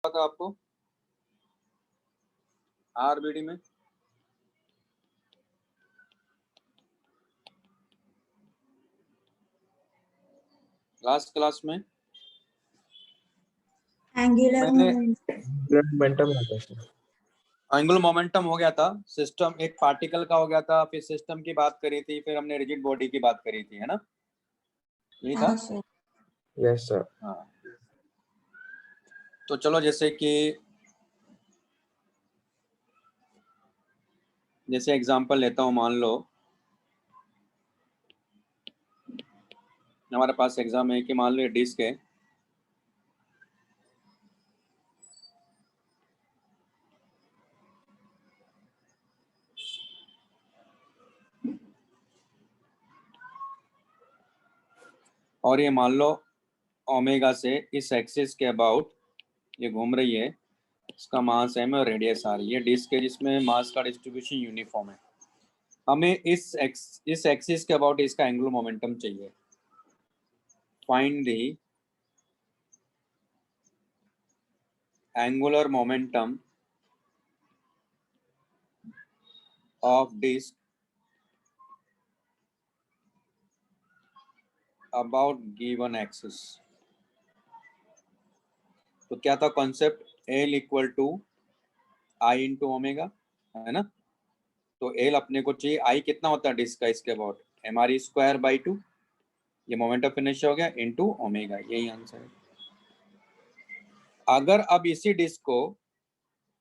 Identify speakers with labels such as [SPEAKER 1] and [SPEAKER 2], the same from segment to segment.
[SPEAKER 1] था आपको आरबीडी में? लास्ट क्लास में
[SPEAKER 2] एंगुलर
[SPEAKER 1] मैंने
[SPEAKER 3] मोमेंटम
[SPEAKER 1] एंगुलर मोमेंटम हो गया था, सिस्टम एक पार्टिकल का हो गया था, फिर सिस्टम की बात करी थी, फिर हमने रिजिड बॉडी की बात करी थी, है ना? यही था।
[SPEAKER 3] Yes sir.
[SPEAKER 1] हाँ, तो चलो जैसे एग्जांपल लेता हूँ। मान लो हमारे पास एग्जाम है कि मान लो ये डिस्क है, और ये मान लो ओमेगा से इस एक्सिस के अबाउट ये घूम रही है, इसका मास m और रेडियस r। ये डिस्क है जिसमें मास का डिस्ट्रीब्यूशन यूनिफॉर्म है। हमें इस एक्सिस के अबाउट इसका एंगुलर मोमेंटम चाहिए। Find the angular momentum of disc about given axis. तो क्या था concept? L equal to I into omega, है ना? तो L अपने को चाहिए, I कितना होता है डिस्क का इसके अबाउट? mr²/2। ये मोमेंट ऑफ इनर्शिया हो गया इंटू ओमेगा, यही आंसर है। अगर अब इसी डिस्क को,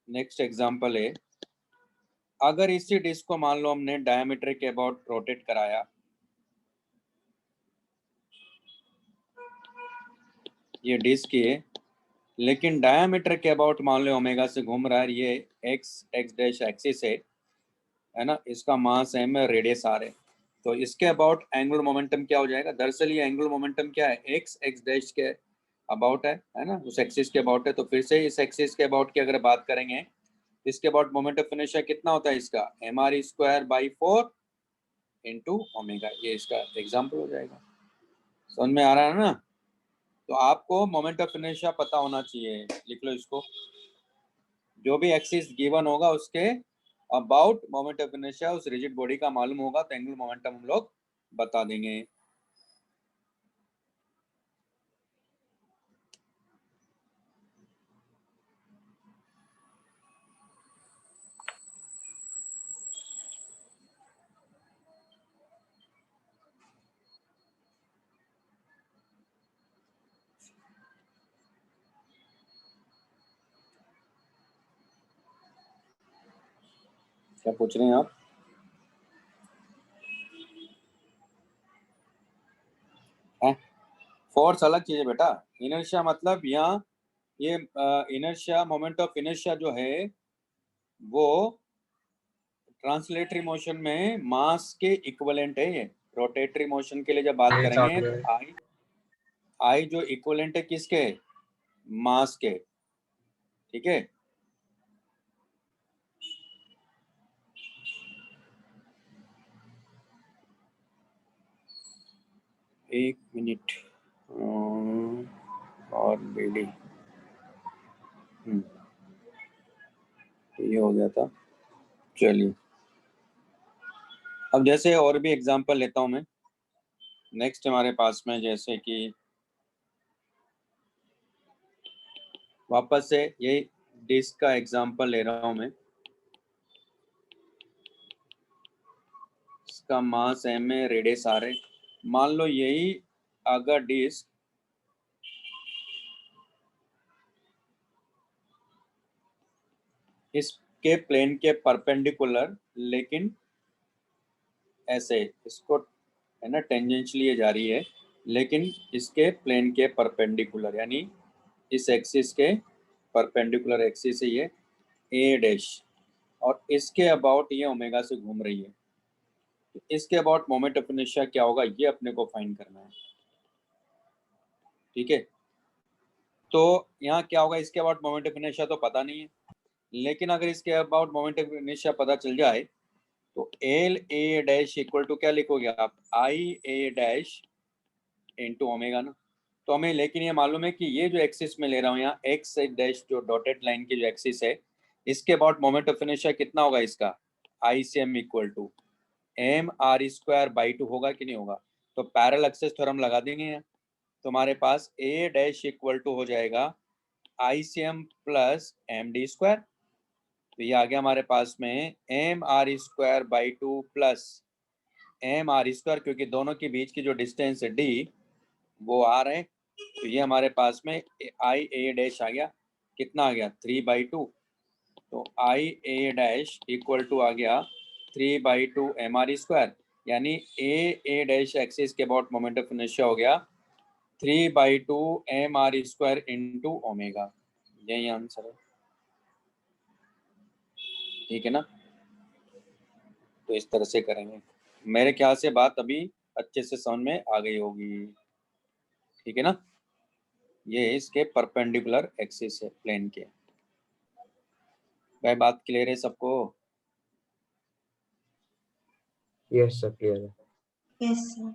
[SPEAKER 1] नेक्स्ट एग्जांपल है, अगर इसी डिस्क को मान लो हमने डायमीटर के अबाउट रोटेट कराया, ये डिस्क है लेकिन डायमीटर के अबाउट मान लो ओमेगा से घूम रहा है, ये एक्स डैश एक्सिस है ना? इसका मास m है, रेडियस r है। तो इसके अबाउट एंगुलर मोमेंटम क्या हो जाएगा? दरअसल ये एंगुलर मोमेंटम क्या है? एक्स डैश के अबाउट है ना? उस एक्सिस के अबाउट है। तो फिर से इस एक्सिस के अबाउट की अगर बात करेंगे, इसके अबाउट मोमेंट ऑफ इनर्शिया कितना होता है इसका? mr²/4 into omega. ये इसका एग्जाम्पल हो जाएगा। समझ में आ रहा है ना? तो आपको मोमेंट ऑफ इनर्शिया पता होना चाहिए, लिख लो इसको। जो भी एक्सिस गिवन होगा उसके अबाउट मोमेंट ऑफ इनर्शिया उस रिजिड बॉडी का मालूम होगा तो एंगुलर मोमेंटम हम लोग बता देंगे। क्या पूछ रहे हैं आप? फोर्स अलग चीज है बेटा। इनर्शिया मतलब यहाँ ये इनर्शिया, मोमेंट ऑफ इनर्शिया जो है वो ट्रांसलेटरी मोशन में मास के इक्विवेलेंट है। ये रोटेटरी मोशन के लिए जब बात करेंगे तो आई जो इक्विवेलेंट है किसके? मास के। ठीक है, एक मिनट और बेली ये हो गया था। चलिए अब जैसे और भी एग्जांपल लेता हूं मैं। नेक्स्ट हमारे पास में जैसे कि वापस से यही डिस्क का एग्जांपल ले रहा हूं मैं। इसका मास m है, रेडियस r है। मान लो यही अगर डिस्क इसके प्लेन के परपेंडिकुलर, लेकिन ऐसे इसको है ना टेंजेंशियली जा रही है, लेकिन इसके प्लेन के परपेंडिकुलर, यानी इस एक्सिस के परपेंडिकुलर एक्सिस है ये ए डैश, और इसके अबाउट ये ओमेगा से घूम रही है। तो इसके अबाउट मोमेंट ऑफ इनर्शिया क्या होगा ये अपने को फाइंड करना है। ठीक है, तो यहाँ क्या होगा? इसके अबाउट मोमेंट ऑफ इनर्शिया तो पता नहीं है, लेकिन अगर इसके अबाउट मोमेंट ऑफ इनर्शिया पता चल जाए तो L A dash equal to क्या लिखोगे आप? I A dash into omega ना। तो हमें लेकिन ये मालूम है कि ये जो एक्सिस में ले रहा हूँ यहाँ एक्स डैश जो डॉटेड लाइन की जो एक्सिस है इसके अबाउट मोमेंट ऑफ इनर्शिया कितना होगा इसका I C M equal to M R square by two होगा कि नहीं होगा। तो पैरेलल एक्सिस थ्योरम लगा देंगे यहाँ। तो हमारे पास ए डैश इक्वल टू हो जाएगा I C M plus M D square. तो ये आ गया हमारे पास में M R square by two plus M R square, क्योंकि दोनों के बीच की जो डिस्टेंस है डी वो आर है। तो ये हमारे पास में आई ए डैश आ गया, कितना आ गया 3/2। तो I A dash equal to आ गया 3/2 एम आर स्क्वायर, यानी ए डैश एक्सिस के अबाउट मोमेंट ऑफ इनर्शिया हो गया 3/2 M R square into omega. यही आंसर है, ठीक है ना। तो इस तरह से करेंगे। मेरे ख्याल से बात अभी अच्छे से समझ में आ गई होगी, ठीक है ना। ये इसके परपेंडिकुलर एक्सिस है प्लेन के। भाई बात क्लियर है सबको?
[SPEAKER 3] Yes, sir. Clear है.
[SPEAKER 2] Yes, sir.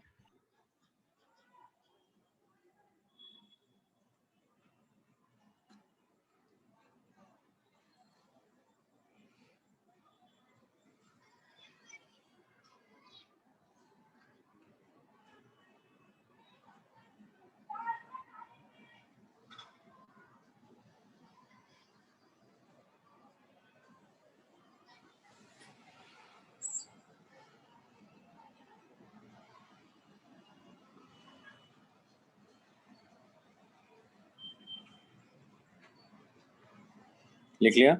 [SPEAKER 1] लिख लिया?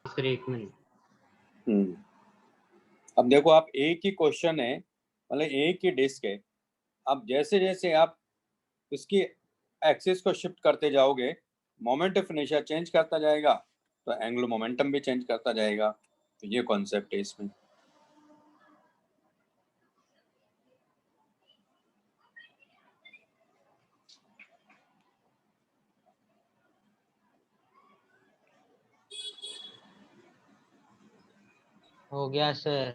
[SPEAKER 4] सर एक मिनट।
[SPEAKER 1] अब देखो, आप एक ही क्वेश्चन है, मतलब एक ही डिस्क है। अब जैसे जैसे आप इसकी एक्सिस को शिफ्ट करते जाओगे मोमेंट ऑफ इनर्शिया चेंज करता जाएगा, तो एंगुलर मोमेंटम भी चेंज करता जाएगा। तो ये कॉन्सेप्ट है इसमें।
[SPEAKER 4] हो गया सर।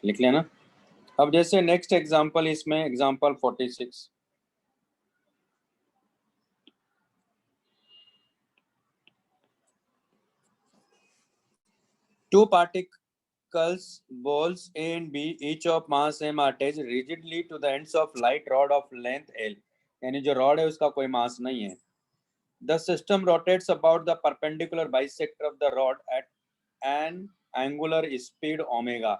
[SPEAKER 1] लिख लेना। अब जैसे नेक्स्ट एग्जांपल, इसमें example 46। Two particles, balls A and B, each of mass m are attached rigidly to the ends of light rod of length L। यानी जो रॉड है उसका कोई मास नहीं है। The system rotates about the perpendicular bisector of the rod at an angular speed omega.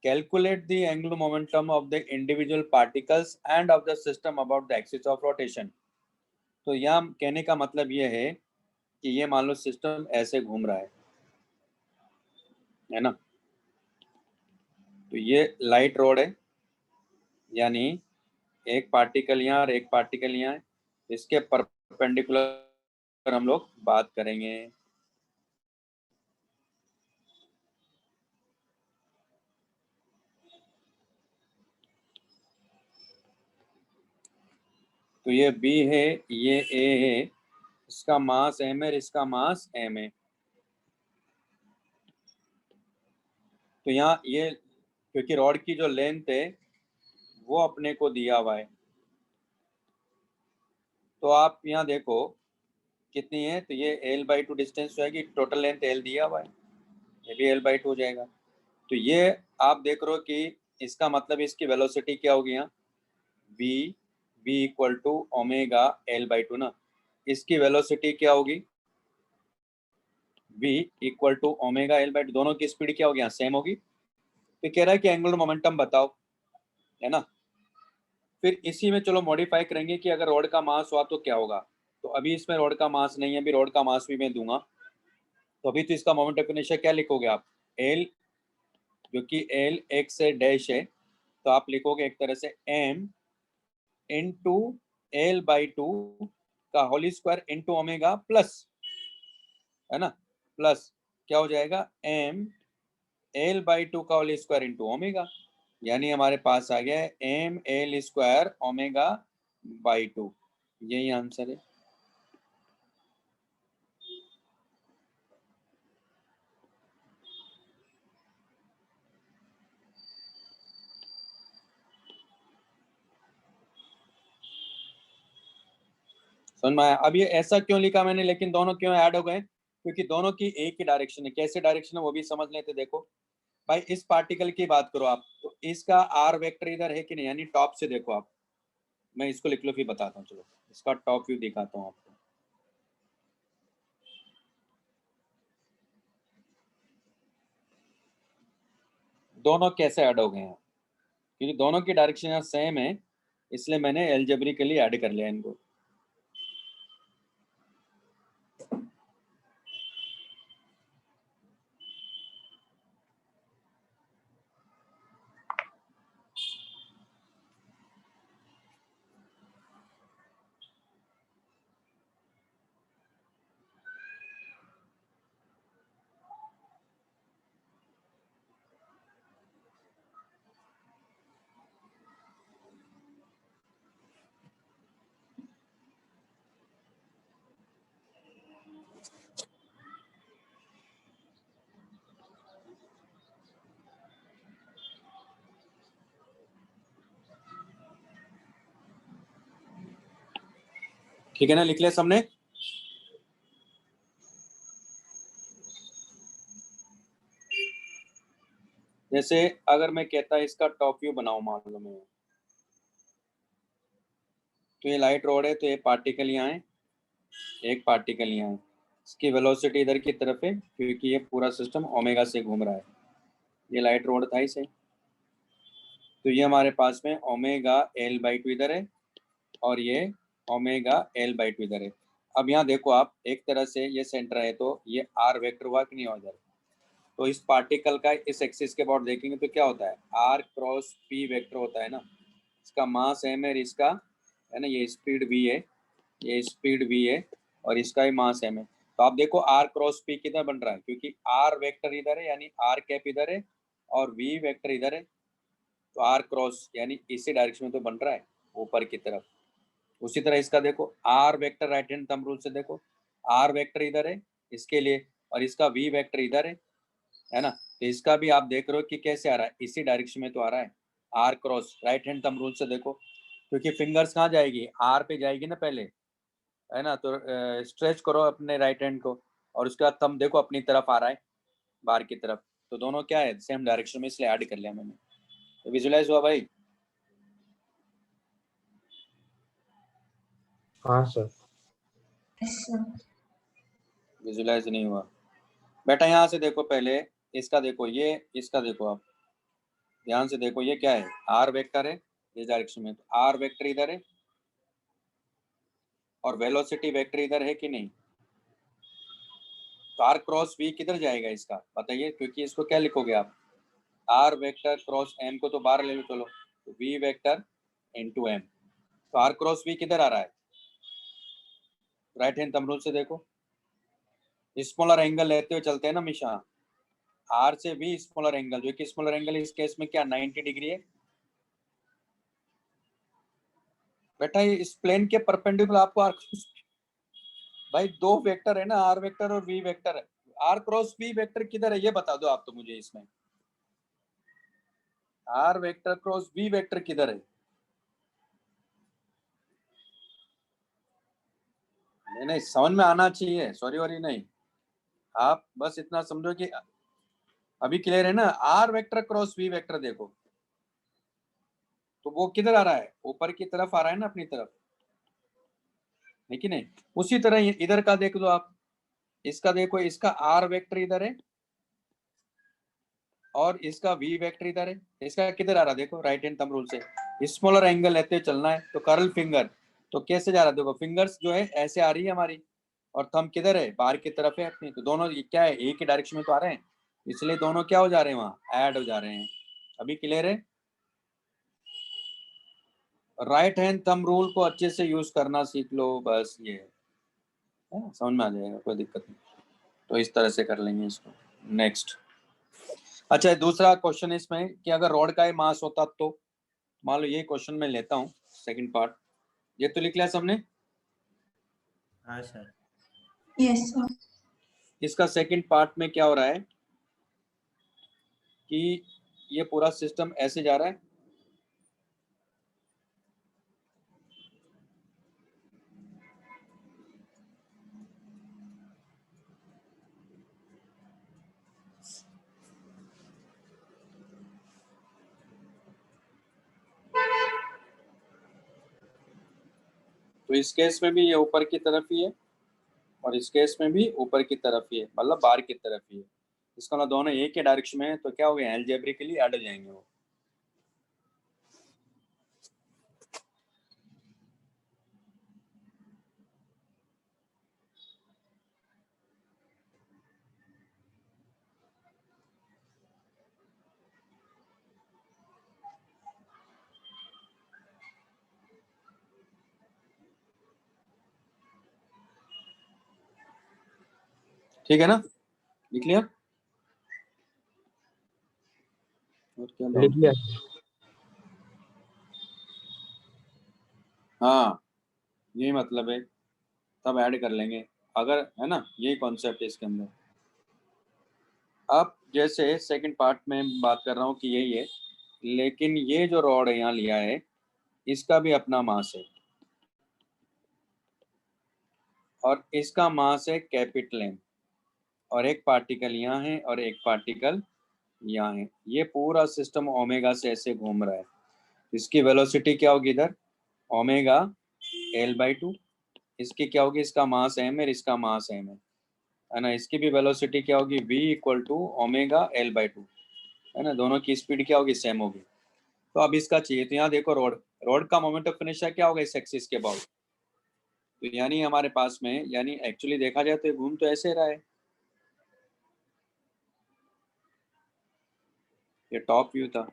[SPEAKER 1] Calculate the angular momentum of the individual particles and of the system about the axis of rotation। तो यहाँ कहने का मतलब ये है कि ये मान लो सिस्टम ऐसे घूम रहा है ना। तो ये लाइट रॉड है, यानी एक पार्टिकल यहाँ और एक पार्टिकल यहाँ है। इसके परपेंडिकुलर हम लोग बात करेंगे। तो ये B है, ये A है, इसका मास m है, इसका मास m है। तो यहाँ ये क्योंकि रॉड की जो लेंथ है वो अपने को दिया हुआ है, तो आप यहाँ देखो कितनी है। तो ये L/2 डिस्टेंस जो है कि टोटल लेंथ L दिया हुआ है, ये भी L/2 हो जाएगा। तो ये आप देख रहे हो कि इसका मतलब इसकी वेलोसिटी क्या होगी यहाँ v equal to omega L/2 ना। इसकी वेलोसिटी क्या होगी v equal to omega L/2। दोनों की स्पीड क्या होगी यहाँ सेम होगी। तो कह रहा है कि एंगुलर मोमेंटम बताओ, है ना। फिर इसी में चलो मॉडिफाई करेंगे कि अगर रॉड का मास हुआ तो क्या होगा। तो अभी इसमें रॉड का मास नहीं है, अभी रॉड का मास भी मैं दूंगा। तो अभी तो इसका मोमेंट ऑफ इनर्शिया क्या लिखोगे आप, L, जो कि L x से डैश है, तो आप लिखोगे एक तरह से m इंटू L/2 का whole square into omega plus, है ना, प्लस क्या हो जाएगा m L/2 का होल स्क्वायर इंटू ओमेगा। यानी हमारे पास आ गया M L square omega by 2। यही आंसर है। समझ में आया? अब ये ऐसा क्यों लिखा मैंने, लेकिन दोनों क्यों ऐड हो गए? क्योंकि दोनों की एक ही डायरेक्शन है। कैसे डायरेक्शन है वो भी समझ लेते। देखो भाई, इस पार्टिकल की बात करो आप, तो इसका आर वेक्टर इधर है कि नहीं, यानी टॉप से देखो आप। मैं इसको लिख लो फिर बताता हूँ। चलो इसका टॉप व्यू दिखाता हूँ आपको। दोनों कैसे ऐड हो गए हैं, क्योंकि दोनों की डायरेक्शन यहाँ सेम है, इसलिए मैंने एल्जेब्रिकली ऐड कर लिया इनको। ठीक है ना, लिख लिया सबने? जैसे अगर मैं कहता इसका टॉप व्यू बनाओ, मान लो मैं, तो ये लाइट रोड है, तो ये पार्टिकल यहाँ है, एक पार्टिकल यहाँ है, इसकी वेलोसिटी इधर की तरफ है क्योंकि ये पूरा सिस्टम ओमेगा से घूम रहा है। ये लाइट रोड था इसे, तो ये हमारे पास में ओमेगा एल बाई टू इधर है और ये ओमेगा एल बाई टू इधर है। अब यहाँ देखो आप, एक तरह से ये सेंटर है, तो ये आर वेक्टर हुआ कि नहीं हुआ इधर? तो इस पार्टिकल का इस एक्सिस के अबाउट देखेंगे तो क्या होता है, आर क्रॉस पी वेक्टर होता है ना। इसका मास एम है, इसका है ना, ये स्पीड वी है, ये स्पीड वी है, और इसका ही मास एम है। तो आप देखो आर क्रॉस पी किधर बन रहा है, क्योंकि आर वेक्टर इधर है यानी आर कैप इधर है, और वी वेक्टर इधर है, तो आर क्रॉस यानी इसी डायरेक्शन में तो बन रहा है ऊपर की तरफ। उसी तरह इसका देखो R vector, right hand thumb rule से देखो, आर वेक्टर इधर है इसके लिए, और इसका वी वेक्टर इधर है ना। तो इसका भी आप देख रहे हो कि कैसे आ रहा है, इसी डायरेक्शन में तो आ रहा है, R cross, right hand thumb rule से देखो। क्योंकि फिंगर्स कहाँ जाएगी, आर पे जाएगी ना पहले, है ना। तो स्ट्रेच करो अपने राइट हैंड को, और उसके बाद थंब देखो अपनी तरफ आ रहा है, बाहर की तरफ। तो दोनों क्या है, सेम डायरेक्शन में, इसलिए ऐड कर लिया मैंने। तो विजुलाइज हुआ भाई?
[SPEAKER 3] हाँ सर।
[SPEAKER 1] विजुलाइज नहीं हुआ बेटा? यहाँ से देखो पहले, इसका देखो, ये इसका देखो आप, ध्यान से देखो, ये क्या है, आर वेक्टर है इस डायरेक्शन में, तो आर वेक्टर इधर है और वेलोसिटी वेक्टर इधर है कि नहीं। तो आर क्रॉस वी किधर जाएगा इसका बताइए, क्योंकि इसको क्या लिखोगे आप, आर वेक्टर क्रॉस एम को तो बाहर ले लो, चलो, तो वी वेक्टर इनटू एम। तो आर क्रॉस वी किधर आ रहा है, राइट हैंड थंब रूल से देखो, स्मॉलर एंगल लेते हुए चलते हैं ना हमेशा, आर से वी स्मॉलर एंगल, जो कि स्मॉलर एंगल इस केस में क्या 90 डिग्री है बेटा। ये इस प्लेन के परपेंडिकुलर आपको आर, भाई दो वेक्टर है ना, आर वेक्टर और वी वेक्टर है, आर क्रॉस वी वेक्टर किधर है ये बता दो आप तो मुझे इसमें, R vector cross V vector किधर है? नहीं नहीं, समझ में आना चाहिए, सॉरी वॉरी नहीं, आप बस इतना समझो कि अभी क्लियर है ना। R vector cross V vector देखो, तो वो किधर आ रहा है, ऊपर की तरफ आ रहा है ना, अपनी तरफ, है कि नहीं। उसी तरह इधर का देख दो आप, इसका देखो, इसका आर वेक्टर इधर है और इसका वी वेक्टर इधर है, इसका किधर आ रहा है देखो, राइट हैंड थंब रूल से स्मॉलर एंगल लेते हुए चलना है, तो कर्ल फिंगर, तो कैसे जा रहा है देखो, फिंगर्स जो है ऐसे आ रही है हमारी, और थंब किधर है, बाहर की तरफ है अपनी, तो दोनों ये क्या है, एक ही डायरेक्शन में तो आ रहे हैं, इसलिए दोनों क्या हो जा रहे हैं, वहां ऐड हो जा रहे हैं। अभी क्लियर है? राइट हैंड थंब रूल को अच्छे से यूज करना सीख लो, बस ये है, समझ में आ जाएगा, कोई दिक्कत नहीं। तो इस तरह से कर लेंगे इसको। नेक्स्ट, अच्छा दूसरा क्वेश्चन इसमें कि अगर रॉड का ही मास होता तो, मान लो ये क्वेश्चन मैं लेता हूँ, सेकंड पार्ट, ये तो लिख लिया सबने?
[SPEAKER 2] हाँ सर।
[SPEAKER 4] Yes sir.
[SPEAKER 1] इसका सेकंड पार्ट में क्या हो रहा है कि ये पूरा सिस्टम ऐसे जा रहा है, तो इस केस में भी ये ऊपर की तरफ ही है और इस केस में भी ऊपर की तरफ ही है, मतलब बाहर की तरफ ही है। इसका मतलब दोनों एक ही डायरेक्शन में है, तो क्या हो गया, अलजेब्रिकली ऐड हो जाएंगे वो। ठीक है ना, लिख लिया? और क्या
[SPEAKER 3] लिख
[SPEAKER 1] डाउट
[SPEAKER 3] लिया।
[SPEAKER 1] है? हाँ, यही मतलब है, तब ऐड कर लेंगे अगर, है ना, यही कॉन्सेप्ट है इसके अंदर। अब जैसे सेकंड पार्ट में बात कर रहा हूँ कि यही है, लेकिन ये जो रॉड यहाँ लिया है इसका भी अपना मास है और इसका मास है कैपिटल एम, और एक पार्टिकल यहाँ है और एक पार्टिकल यहाँ है। ये पूरा सिस्टम ओमेगा से ऐसे घूम रहा है। इसकी वेलोसिटी क्या होगी इधर, ओमेगा L/2। इसकी क्या होगी, इसका मास m है, इसका मास m है ना। इसकी भी वेलोसिटी क्या होगी, v equal to omega L/2, है ना। दोनों की स्पीड क्या होगी, सेम होगी। तो अब इसका चाहिए, तो यहाँ देखो रोड, रोड का मोमेंट ऑफ इनर्शिया क्या होगा इस एक्सिस के अबाउट। तो यानी हमारे पास में, यानी एक्चुअली देखा जाए तो ये घूम तो ऐसे रहा है, ये टॉप व्यू था। तो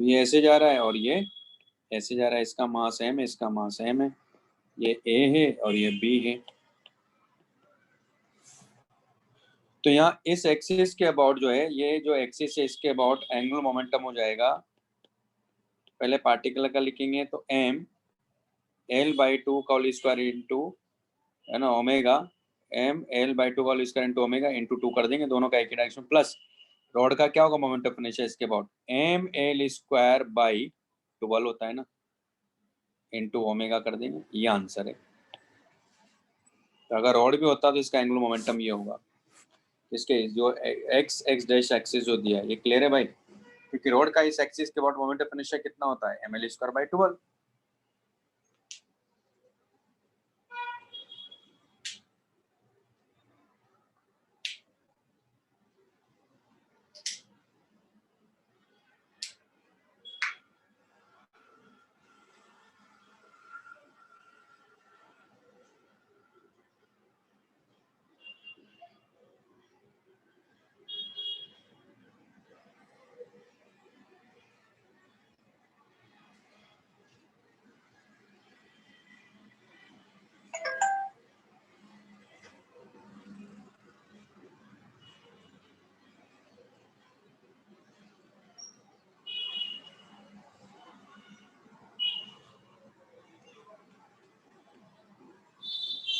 [SPEAKER 1] ये ऐसे जा रहा है और ये ऐसे जा रहा है। इसका मास m है, इसका मास m है। ये a है और ये b है। तो यहाँ इस एक्सिस के अबाउट जो है, ये जो एक्सिस है इसके अबाउट एंगुलर मोमेंटम हो जाएगा, पहले पार्टिकल का लिखेंगे तो m L/2 का होल स्क्वायर इंटू, है ना, ओमेगा m L/2 का whole square into omega into 2 कर देंगे, दोनों का एक ही डायरेक्शन, प्लस रॉड का क्या होगा मोमेंट ऑफ इनर्शिया इसके about m L square by 12 होता है ना, इंटू ओमेगा कर देंगे। ये आंसर है। तो अगर रॉड भी होता तो इसका एंगुलर मोमेंटम ये होगा, इसके जो एक्स एक्स डैश एक्सिस जो दिया है, ये क्लियर है भाई? क्योंकि रोड का इस एक्सिस के अबाउट मोमेंट ऑफ इनर्शिया कितना होता है, ml स्क्वायर बाई 12।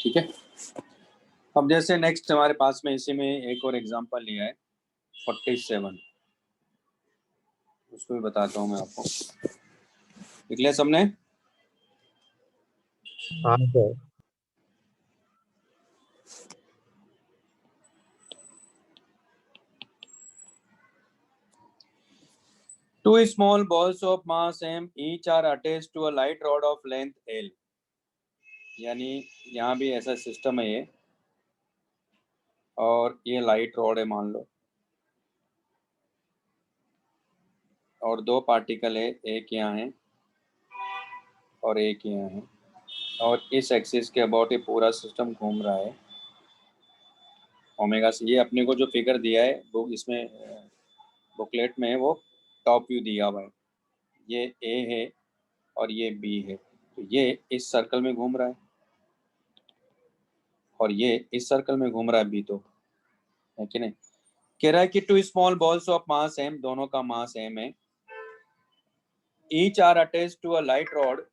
[SPEAKER 1] ठीक है। अब जैसे नेक्स्ट हमारे पास में इसी में एक और एग्जांपल लिया है 47, उसको भी बताता हूँ मैं आपको। लिख लिया सबने?
[SPEAKER 3] हाँ sir.
[SPEAKER 1] Two small balls of mass m each are attached to a light rod of length L। यानी यहाँ भी ऐसा सिस्टम है ये, और ये लाइट रॉड है मान लो, और दो पार्टिकल है, एक यहाँ है और एक यहाँ है, और इस एक्सिस के अबाउट ये पूरा सिस्टम घूम रहा है ओमेगा से। ये अपने को जो फिगर दिया है वो इसमें बुकलेट में है, वो टॉप व्यू दिया हुआ है। ये ए है और ये बी है, तो ये इस सर्कल में घूम रहा है और ये इस सर्कल में घूम रहा है, बी तो है कि नहीं। कह रहा है कि two small balls of mass M, दोनों का मास एम है, each are attached to a light rod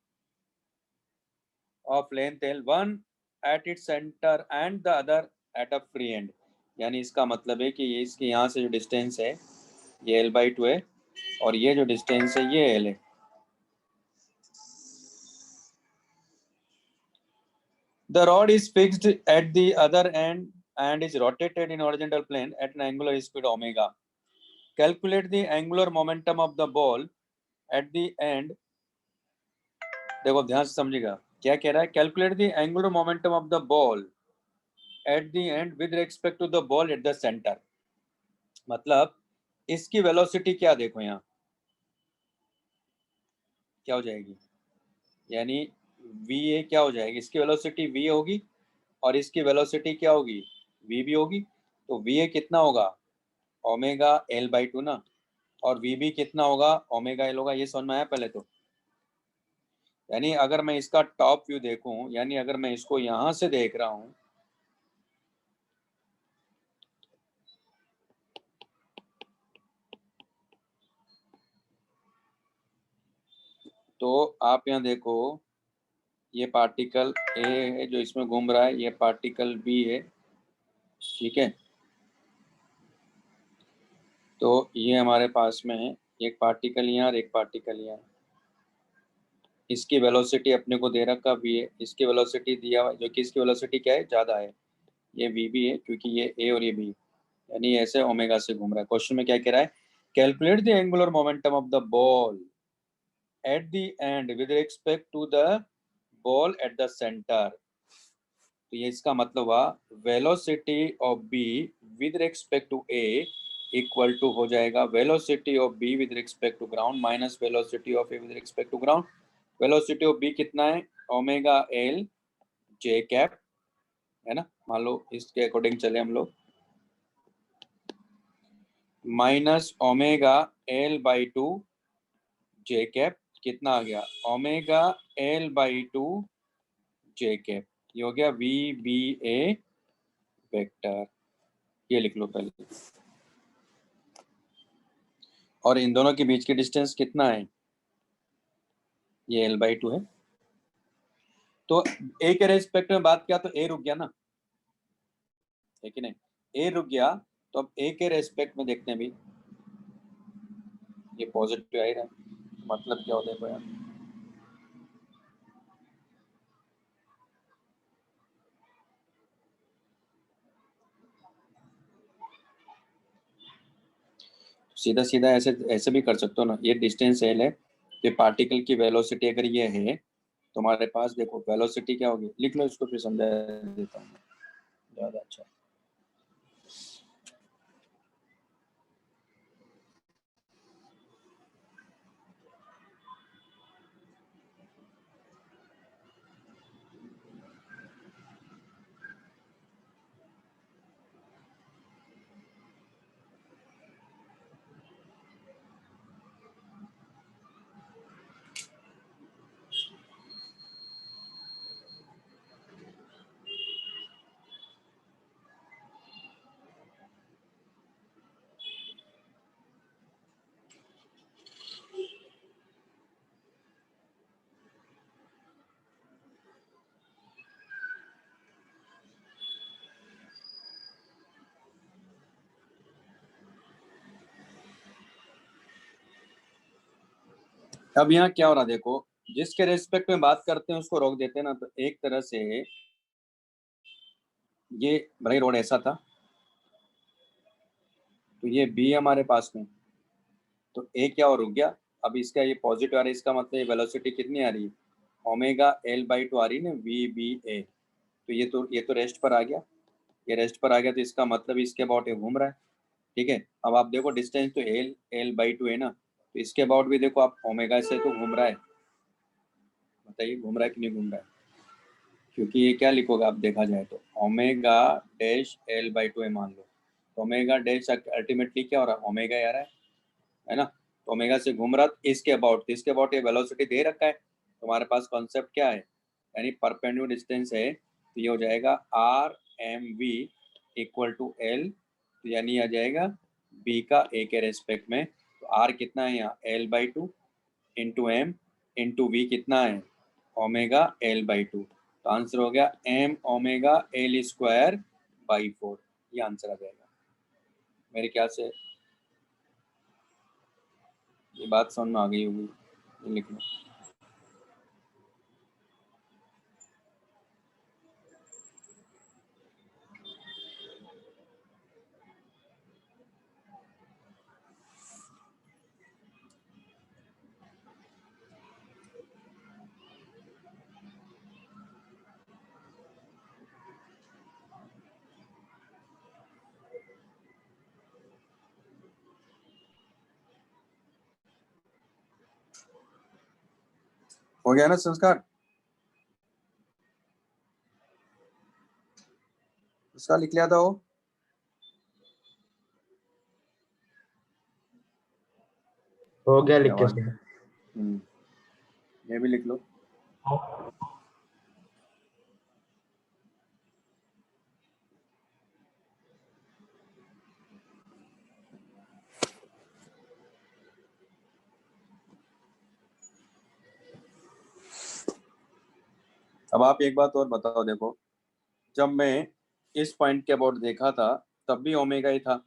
[SPEAKER 1] of length L, one at its centre and the other at a free end. यानी इसका मतलब है कि ये इसके यहाँ से जो डिस्टेंस है ये L/2 है और ये जो डिस्टेंस है ये L है। The rod is fixed at the other end and is rotated in horizontal plane at an angular speed omega. Calculate the angular momentum of the ball at the end. देखो ध्यान से समझिएगा क्या कह रहा है. Calculate the angular momentum of the ball at the end with respect to the ball at the center. मतलब इसकी वेलोसिटी क्या देखो यहाँ क्या हो जाएगी, यानी va क्या हो जाएगी, इसकी वेलोसिटी v होगी और इसकी वेलोसिटी क्या होगी v भी होगी. तो va कितना होगा ओमेगा एल बाई टू ना, और vb कितना होगा ओमेगा एल होगा. ये समझ में आया पहले तो. यानी अगर मैं इसका टॉप व्यू देखूं, यानी अगर मैं इसको यहां से देख रहा हूं तो आप यहाँ देखो ये पार्टिकल ए है जो इसमें घूम रहा है, ये पार्टिकल बी है, ठीक है. तो ये हमारे पास में है एक पार्टिकल यहाँ और एक पार्टिकल यहाँ. इसकी वेलोसिटी अपने को दे रखा भी है, इसकी वेलोसिटी दिया हुआ जो कि इसकी वेलोसिटी क्या है ज़्यादा है, ये वी भी है क्योंकि ये ए और ये बी, यानी ऐसे ओमेगा से घूम रहा है. क्वेश्चन में क्या कह रहा है, calculate the angular momentum of the ball at the end with respect to the ball at the center. तो ये इसका मतलब हुआ velocity of B with respect to A equal to हो जाएगा velocity of B with respect to ground minus velocity of A with respect to ground. velocity of B कितना है omega L J cap है ना, मान लो इसके according चले हम लोग, minus omega L by to J cap कितना आ गया omega L by to J cap. ये हो गया वी बी ए वेक्टर, ये लिख लो पहले. और इन दोनों के बीच की डिस्टेंस कितना है, ये एल बाई टू है. तो ए के रेस्पेक्ट में बात किया तो ए रुक गया ना, है कि नहीं, ए रुक गया. तो अब ए के रेस्पेक्ट में देखते हैं भी, ये पॉजिटिव आ ही रहा है, मतलब क्या होता है यार, सीधा सीधा ऐसे ऐसे भी कर सकते हो ना. ये डिस्टेंस एल है, ये पार्टिकल की वेलोसिटी अगर ये है तो हमारे पास देखो वेलोसिटी क्या होगी, लिख लो इसको फिर समझा देता हूँ ज़्यादा अच्छा. अब यहाँ क्या हो रहा देखो, जिसके रेस्पेक्ट में बात करते हैं उसको रोक देते हैं ना. तो एक तरह से ये भाई रोड ऐसा था, तो ये बी हमारे पास में, तो ए क्या हो रुक गया. अब इसका ये पॉजिटिव आ रहा है, इसका मतलब ये वेलोसिटी कितनी आ रही है ओमेगा एल बाई टू आ रही है ना वी बी ए. तो ये तो रेस्ट पर आ गया, ये रेस्ट पर आ गया, तो इसका मतलब इसके अबाउट ये घूम रहा है, ठीक है. अब आप देखो डिस्टेंस तो एल एल बाई टू है ना, तो इसके अबाउट भी देखो आप ओमेगा से तो घूम रहा है. बताइए घूम रहा है कि नहीं घूम रहा है, क्योंकि ये क्या लिखोगे आप देखा जाए तो omega dash L by to है मान लो, तो ओमेगा डैश अल्टीमेटली क्या हो रहा है ओमेगा आ रहा है ना. तो ओमेगा से घूम रहा इसके अबाउट, तो इसके अबाउट ये वेलोसिटी दे रखा है. तो हमारे पास कॉन्सेप्ट क्या है, यानी परपेंडिकुलर डिस्टेंस है, तो ये हो जाएगा R M V equal to L, तो यानी आ जाएगा बी का ए के रेस्पेक्ट में. तो आर कितना है यहाँ L by two into M into V कितना है ओमेगा एल बाई टू. तो आंसर हो गया M omega L square by 4, ये आंसर आ जाएगा मेरे ख्याल से. ये बात समझ में आ गई होगी, ये लिख लो. हो गया ना संस्कार? उसका लिख लिया था वो?
[SPEAKER 3] हो गया लिख के
[SPEAKER 1] जवाब।
[SPEAKER 3] सर।
[SPEAKER 1] ये भी लिख लो। अब आप एक बात और बताओ, देखो जब मैं इस पॉइंट के अबाउट देखा था तब भी ओमेगा ही था,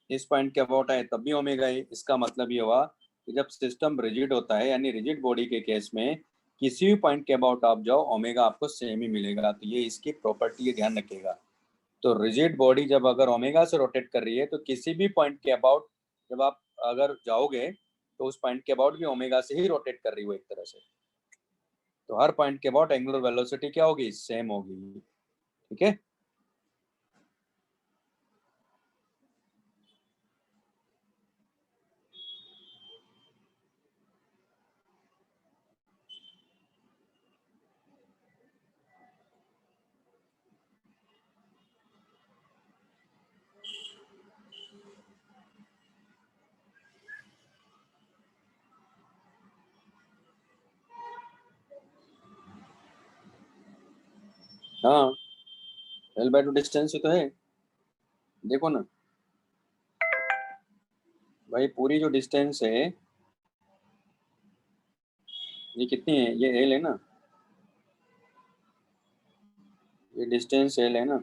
[SPEAKER 1] इस पॉइंट के अबाउट आए तब भी ओमेगा ही। इसका मतलब ये हुआ कि जब सिस्टम रिजिड होता है, यानी रिजिड बॉडी के केस में किसी भी पॉइंट के अबाउट आप जाओ ओमेगा आपको सेम ही मिलेगा। तो ये इसकी प्रॉपर्टी है, ध्यान रखिएगा। तो रिजिड बॉडी जब अगर ओमेगा से रोटेट कर रही है तो किसी भी पॉइंट के अबाउट जब आप अगर जाओगे तो उस पॉइंट के अबाउट भी ओमेगा से ही रोटेट कर रही हो एक तरह से। तो हर पॉइंट के अबाउट एंगुलर वेलोसिटी क्या होगी? सेम होगी। ठीक है। हाँ, L/2 डिस्टेंस ही तो है, देखो ना भाई, पूरी जो डिस्टेंस है ये कितनी है? ये L है ना, ये डिस्टेंस L है ना,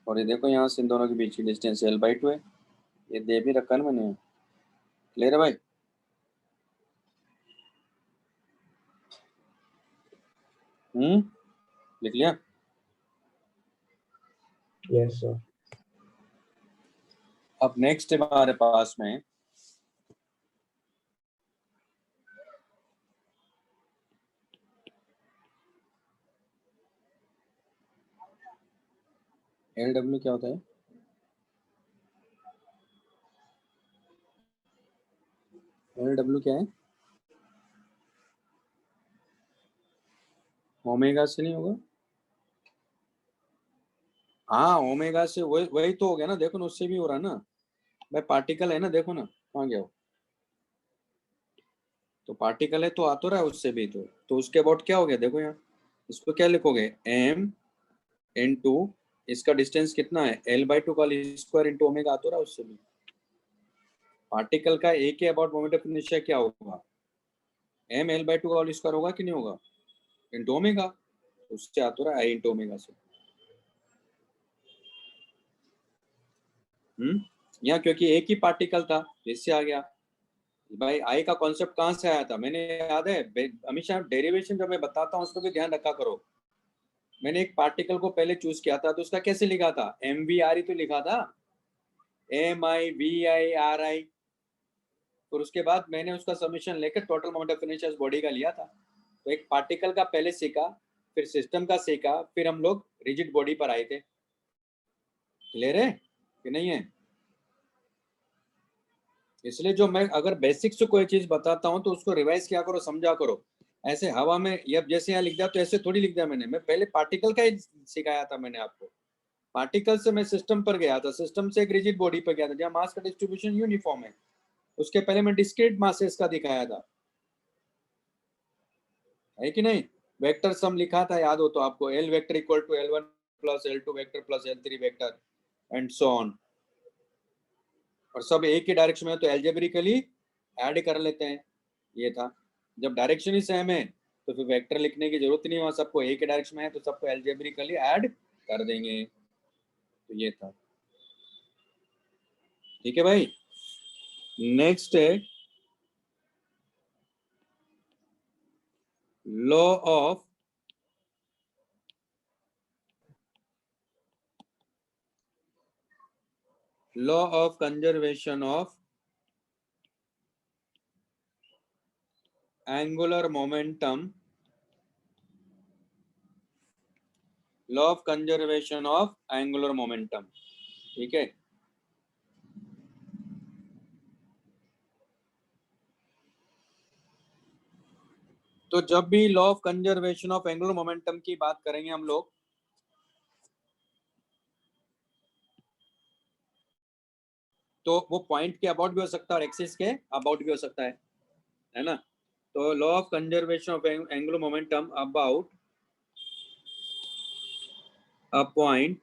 [SPEAKER 1] और ये देखो यहाँ से इन दोनों के बीच की डिस्टेंस L/2 है। ये दे भी रखा ना मैंने। क्लियर है भाई? लिख लिया?
[SPEAKER 3] Yes sir.
[SPEAKER 1] अब नेक्स्ट है हमारे पास में LW क्या होता है? LW क्या है? ओमेगा से नहीं होगा? हाँ, ओमेगा से वही वही तो हो गया ना, देखो ना उससे भी हो रहा है ना भाई, पार्टिकल है ना, देखो ना कहाँ गया वो। तो पार्टिकल है तो आ तो रहा है उससे भी, तो उसके अबाउट क्या हो गया देखो यहाँ। इसको क्या लिखोगे? m * इसका डिस्टेंस कितना है? L/2 का स्क्वायर इंटू ओमेगा आ तो रहा है उससे भी। पार्टिकल का ए के अबाउट मोमेंट ऑफ इनर्शिया क्या होगा? m L/2 का होल स्क्वायर होगा कि नहीं होगा? इंटू ओमेगा, उससे आ तो रहा है आई इंटू ओमेगा से। यहाँ क्योंकि एक ही पार्टिकल था तो इससे आ गया भाई। आई का कॉन्सेप्ट कहाँ से आया था? मैंने याद है हमेशा डेरिवेशन जब मैं बताता हूँ उसको भी ध्यान रखा करो। मैंने एक पार्टिकल को पहले चूज किया था तो उसका कैसे लिखा था? MVRE तो लिखा था, MIVIRI। और उसके बाद मैंने उसका समीशन लेकर total moment of inertia body का लिया था। तो एक पार्टिकल का पहले सीखा, फिर सिस्टम का सीखा, फिर हम लोग रिजिड बॉडी पर आए थे। क्लियर है कि नहीं है? इसलिए जो मैं अगर बेसिक से कोई चीज बताता हूँ तो उसको रिवाइज किया करो, समझा करो। ऐसे हवा में या जैसे यहाँ लिख दिया तो ऐसे थोड़ी लिख दिया मैंने। मैं पहले पार्टिकल का ही सिखाया था मैंने आपको। पार्टिकल से मैं सिस्टम पर गया था, सिस्टम से एक रिजिड बॉडी पर गया था जहाँ मास का डिस्ट्रीब्यूशन यूनिफॉर्म है। उसके पहले मैं डिस्क्रीट मासेस का दिखाया था, है कि नहीं? वेक्टर सम लिखा था, याद हो तो आपको, L vector equal to L1 plus L2 vector plus L3 vector and so on. और सब एक ही डायरेक्शन में तो एल्जेब्रिकली ऐड कर लेते हैं। ये था। जब डायरेक्शन ही सेम है तो फिर वेक्टर लिखने की जरूरत नहीं, वहां सबको एक ही डायरेक्शन में है तो सबको एल्जेब्रिकली ऐड कर देंगे। तो ये था। ठीक है भाई। नेक्स्ट है law of conservation of angular momentum. Law of conservation of angular momentum. ठीक है। तो जब भी law of conservation of angular momentum की बात करेंगे हम लोग, तो वो पॉइंट के अबाउट भी हो सकता है और एक्सिस के अबाउट भी हो सकता है ना। तो law of conservation of angular momentum about a point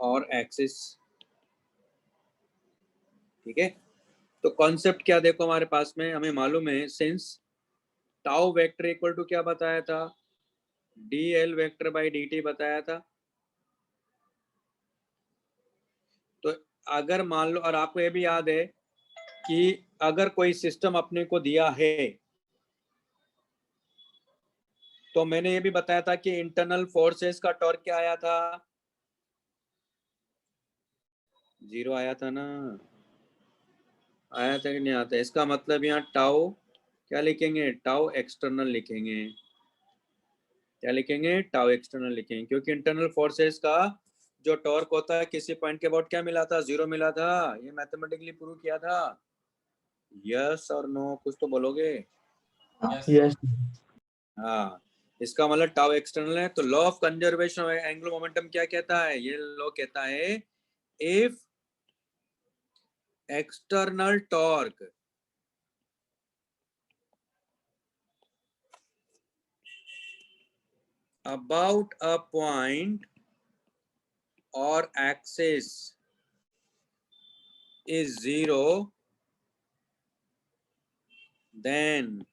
[SPEAKER 1] और एक्सिस, ठीक है। तो कॉन्सेप्ट क्या देखो हमारे पास में, हमें मालूम है since tau vector equal to क्या बताया था, D L vector by D T बताया था। तो अगर मान लो, और आपको ये भी याद है कि अगर कोई सिस्टम अपने को दिया है, तो मैंने ये भी बताया था कि इंटरनल फोर्सेस का टॉर्क क्या आया था, 0 आया था ना, आया था कि नहीं आता। इसका मतलब यहाँ टाउ क्या लिखेंगे, टाउ एक्सटर्नल लिखेंगे, क्या लिखेंगे, टाउ एक्सटर्नल लिखेंगे, क्योंकि इंटरनल फोर्सेस का जो टॉर्क होता है किसी पॉइंट के अबाउट क्या मिला था, 0 मिला था। ये मैथमेटिकली प्रूव किया था। यस और नो कुछ तो बोलोगे।
[SPEAKER 3] Yes.
[SPEAKER 1] हाँ, इसका मतलब टाउ एक्सटर्नल है। तो law of conservation of angular momentum क्या कहता है, ये लॉ कहता है if external torque about a point or axis is 0, then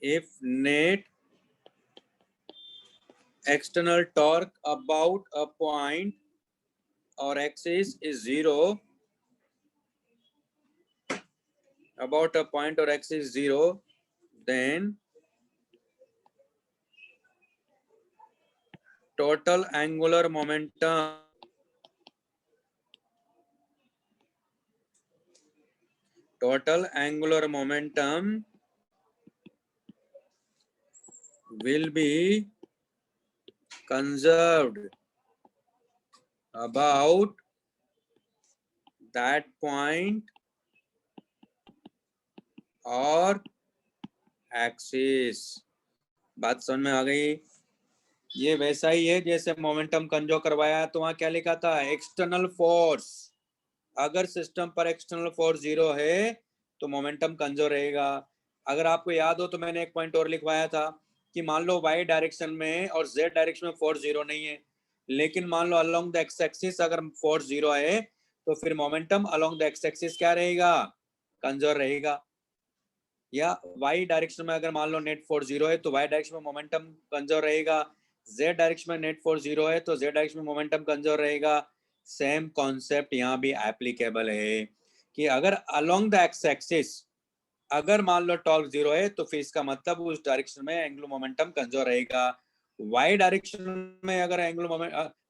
[SPEAKER 1] if net external torque about a point or axis is 0, about a point or axis is 0, then total angular momentum will be conserved about that point और axis. बात समझ में आ गई। ये वैसा ही है जैसे momentum conserve करवाया, तो वहां क्या लिखा था, एक्सटर्नल फोर्स। अगर सिस्टम पर एक्सटर्नल फोर्स 0 है तो मोमेंटम कंजर्व रहेगा। अगर आपको याद हो तो मैंने एक पॉइंट और लिखवाया था कि मान लो वाई डायरेक्शन में और जेड डायरेक्शन में फोर्स 0 नहीं है, लेकिन मान लो अलोंग द एक्स एक्सिस अगर फोर्स 0 है, तो फिर momentum along the x axis क्या रहेगा, कंजर्व रहेगा। या वाई डायरेक्शन में अगर मान लो नेट फोर्स 0 है तो वाई डायरेक्शन में मोमेंटम कंजर्व रहेगा। जेड डायरेक्शन में नेट फोर्स 0 है तो जेड डायरेक्शन में मोमेंटम कंजर्व रहेगा। सेम कॉन्सेप्ट यहाँ भी एप्लीकेबल है कि अगर अलोंग द एक्स एक्सिस अगर मान लो टॉर्क 0 है तो फिर इसका मतलब उस डायरेक्शन में एंगुलर मोमेंटम कंजर्व रहेगा। वाई डायरेक्शन में अगर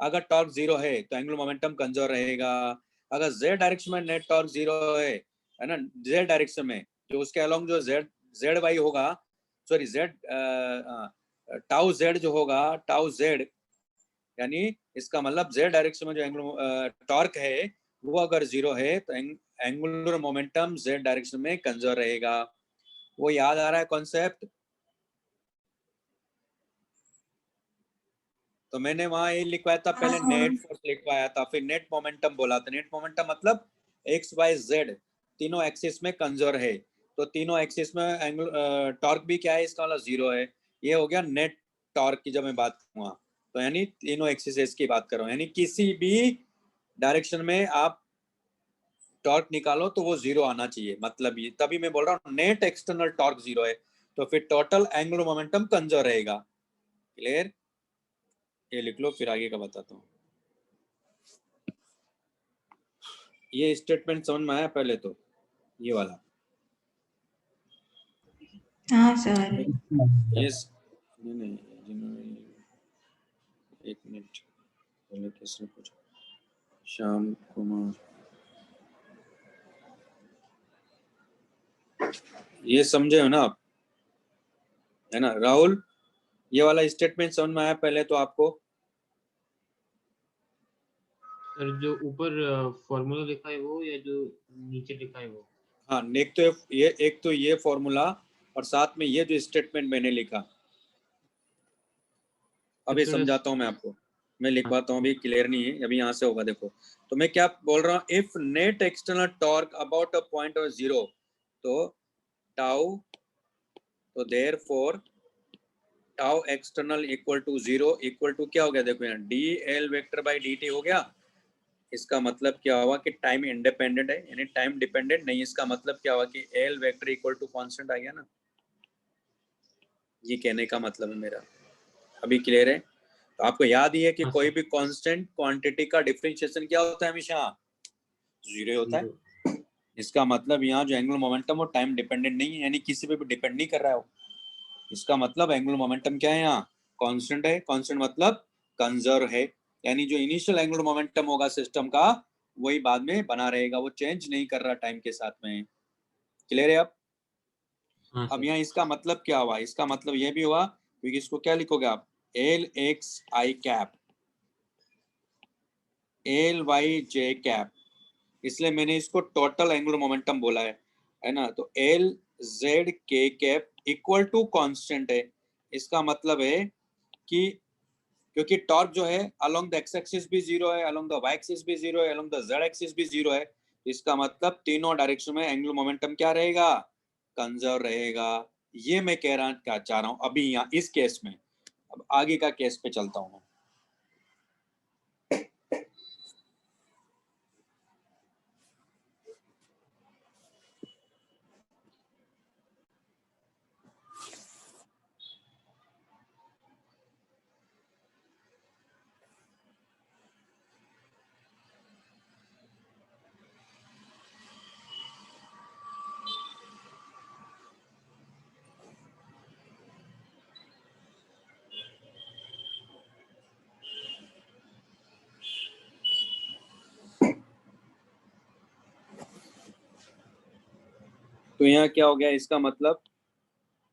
[SPEAKER 1] अगर टॉर्क 0 है तो एंगुलर मोमेंटम कंजर्व रहेगा। अगर जेड डायरेक्शन में नेट टॉर्क 0 है ना, जेड डायरेक्शन में जो उसके अलोंग जो जेड जेड वाई होगा, सॉरी जेड टाउ जेड जो होगा, टाउ जेड यानी इसका मतलब जेड डायरेक्शन में जो एंगुलर टॉर्क है वो अगर 0 है तो एंगुलर मोमेंटम जेड डायरेक्शन में कंजर्व रहेगा। वो याद आ रहा है कॉन्सेप्ट। तो मैंने वहां ये लिखवाया था, पहले नेट फोर्स लिखवाया था, फिर नेट मोमेंटम बोला था। नेट मोमेंटम मतलब एक्स वाई जेड तीनों एक्सिस में कंजर्व है, तो तीनों एक्सिस में एंगुलर टॉर्क भी क्या है, इसका मतलब 0 है। ये हो गया नेट टॉर्क की जब मैं बात करूंगा, तो यानी तीनों एक्सिस की बात कर रहा हूँ, यानी किसी भी डायरेक्शन में आप टॉर्क निकालो तो वो 0 आना चाहिए। मतलब ये तभी मैं बोल रहा हूँ नेट एक्सटर्नल टॉर्क 0 है तो फिर टोटल एंगुलर मोमेंटम कंजर्व रहेगा। क्लियर, ये लिख लो फिर आगे का बताता हूँ। ये स्टेटमेंट समझ में आया पहले तो, ये वाला।
[SPEAKER 4] हाँ सर।
[SPEAKER 1] यस, नहीं, एक मिनट पहले किसने पूछा, श्याम कुमार, ये समझे हो ना आप, है ना राहुल, ये वाला स्टेटमेंट समझ में आया पहले तो आपको।
[SPEAKER 2] सर जो ऊपर फॉर्मूला लिखा है वो, या जो नीचे लिखा है वो?
[SPEAKER 1] हाँ, एक तो ये फॉर्मूला और साथ में ये जो स्टेटमेंट मैंने लिखा, अभी
[SPEAKER 2] थोड़ा
[SPEAKER 1] समझाता हूँ मैं आपको, मैं लिखवाता हूँ, अभी क्लियर नहीं है, अभी यहाँ से होगा। देखो तो मैं क्या बोल रहा हूँ, if net external torque about a point of zero, तो टाउ, तो therefore tau external equal to zero equal to क्या हो गया, देखो यहाँ D L vector by D T हो गया। इसका मतलब क्या हुआ कि टाइम इंडिपेंडेंट है, यानी टाइम डिपेंडेंट नहीं। इसका मतलब क्या हुआ कि L vector equal to constant आ गया ना, ये कहने का मतलब है मेरा। अभी क्लियर है? तो आपको याद ही है कि
[SPEAKER 2] हाँ
[SPEAKER 1] कोई
[SPEAKER 2] सर,
[SPEAKER 1] भी कांस्टेंट क्वांटिटी का डिफरेंशिएशन क्या होता है, हमेशा जीरो होता है।
[SPEAKER 2] जीरो।
[SPEAKER 1] इसका मतलब यहाँ जो एंगुलर मोमेंटम वो टाइम डिपेंडेंट नहीं है, यानी किसी पे भी डिपेंड नहीं कर रहा है वो। इसका मतलब एंगुलर मोमेंटम क्या है, यहाँ कांस्टेंट है। कांस्टेंट मतलब कंजर्व है, यानी जो इनिशियल एंगुलर मोमेंटम होगा सिस्टम का वही बाद में बना रहेगा, वो चेंज नहीं कर रहा टाइम के साथ में। क्लियर है?
[SPEAKER 2] हाँ
[SPEAKER 1] अब
[SPEAKER 2] सर।
[SPEAKER 1] यहाँ इसका मतलब क्या हुआ, इसका मतलब ये भी हुआ, क्योंकि इसको क्या लिखोगे आप, L x I cap L Y J cap, इसलिए मैंने इसको टोटल एंगुलर मोमेंटम बोला है ना। तो एल जेड के कैप इक्वल टू कांस्टेंट है। इसका मतलब है कि क्योंकि टॉर्क जो है अलोंग द एक्स एक्सिस भी जीरो है, अलोंग द वाई एक्सिस भी जीरो है, अलोंग द जेड एक्सिस भी जीरो है, इसका मतलब तीनों डायरेक्शन में एंगुलर मोमेंटम क्या रहेगा, कंजर्व रहेगा। ये मैं कह रहा क्या चाह रहा हूं अभी यहाँ इस केस में। अब आगे का केस पे चलता हूं। तो यहाँ क्या हो गया इसका मतलब,